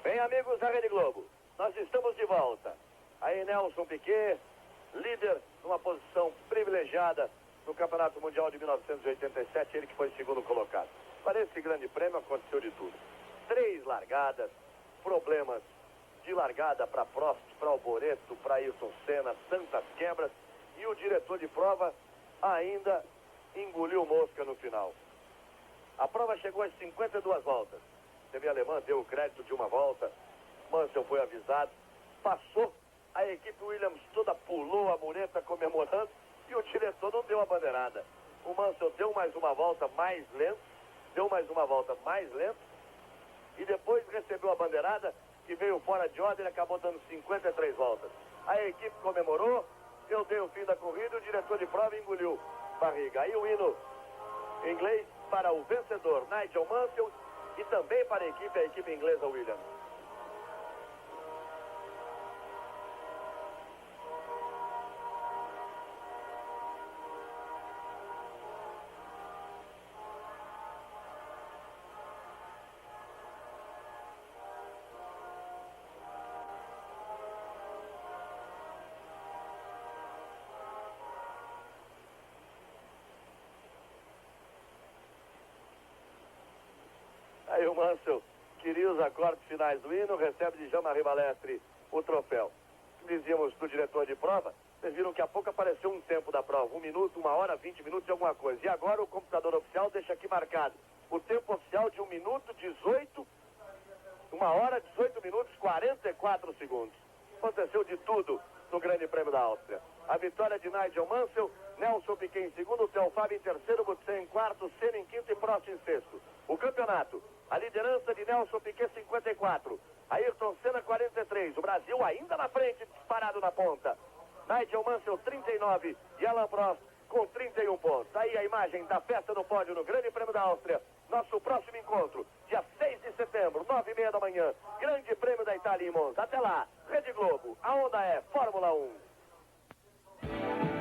Speaker 3: Bem, amigos da Rede Globo, nós estamos de volta. Aí Nelson Piquet, líder numa posição privilegiada no Campeonato Mundial de 1987, ele que foi segundo colocado. Para esse grande prêmio aconteceu de tudo. 3 largadas, problemas de largada para Prost, para Alboreto, para Ayrton Senna, tantas quebras, e o diretor de prova ainda engoliu mosca no final. A prova chegou às 52 voltas. A TV alemã deu o crédito de uma volta, Mansell foi avisado, passou, a equipe Williams toda pulou a mureta comemorando e o diretor não deu a bandeirada. O Mansell deu mais uma volta mais lento, e depois recebeu a bandeirada que veio fora de ordem e acabou dando 53 voltas. A equipe comemorou, eu dei o fim da corrida e o diretor de prova engoliu barriga. Aí o hino inglês para o vencedor Nigel Mansell e também para a equipe inglesa Williams. Aí o Mansell queria os acordes finais do hino, recebe de Jean-Marie Balestre o troféu. Dizíamos do diretor de prova, vocês viram que há pouco apareceu um tempo da prova, 1 minuto, 1 hora, 20 minutos e alguma coisa. E agora o computador oficial deixa aqui marcado o tempo oficial de 1 minuto, 1 hora, 18 minutos, 44 segundos. Aconteceu de tudo no Grande Prêmio da Áustria. A vitória de Nigel Mansell, Nelson Piquet em segundo, Theo Fabi em terceiro, Butsen em quarto, Senna em quinto e Prost em sexto. O campeonato, a liderança de Nelson Piquet 54, Ayrton Senna 43, o Brasil ainda na frente, disparado na ponta. Nigel Mansell 39 e Alain Prost com 31 pontos. Aí a imagem da festa no pódio no Grande Prêmio da Áustria. Nosso próximo encontro, dia 6 de setembro, 9h30 da manhã, Grande Prêmio da Itália em Monza. Até lá, Rede Globo, a onda é Fórmula 1.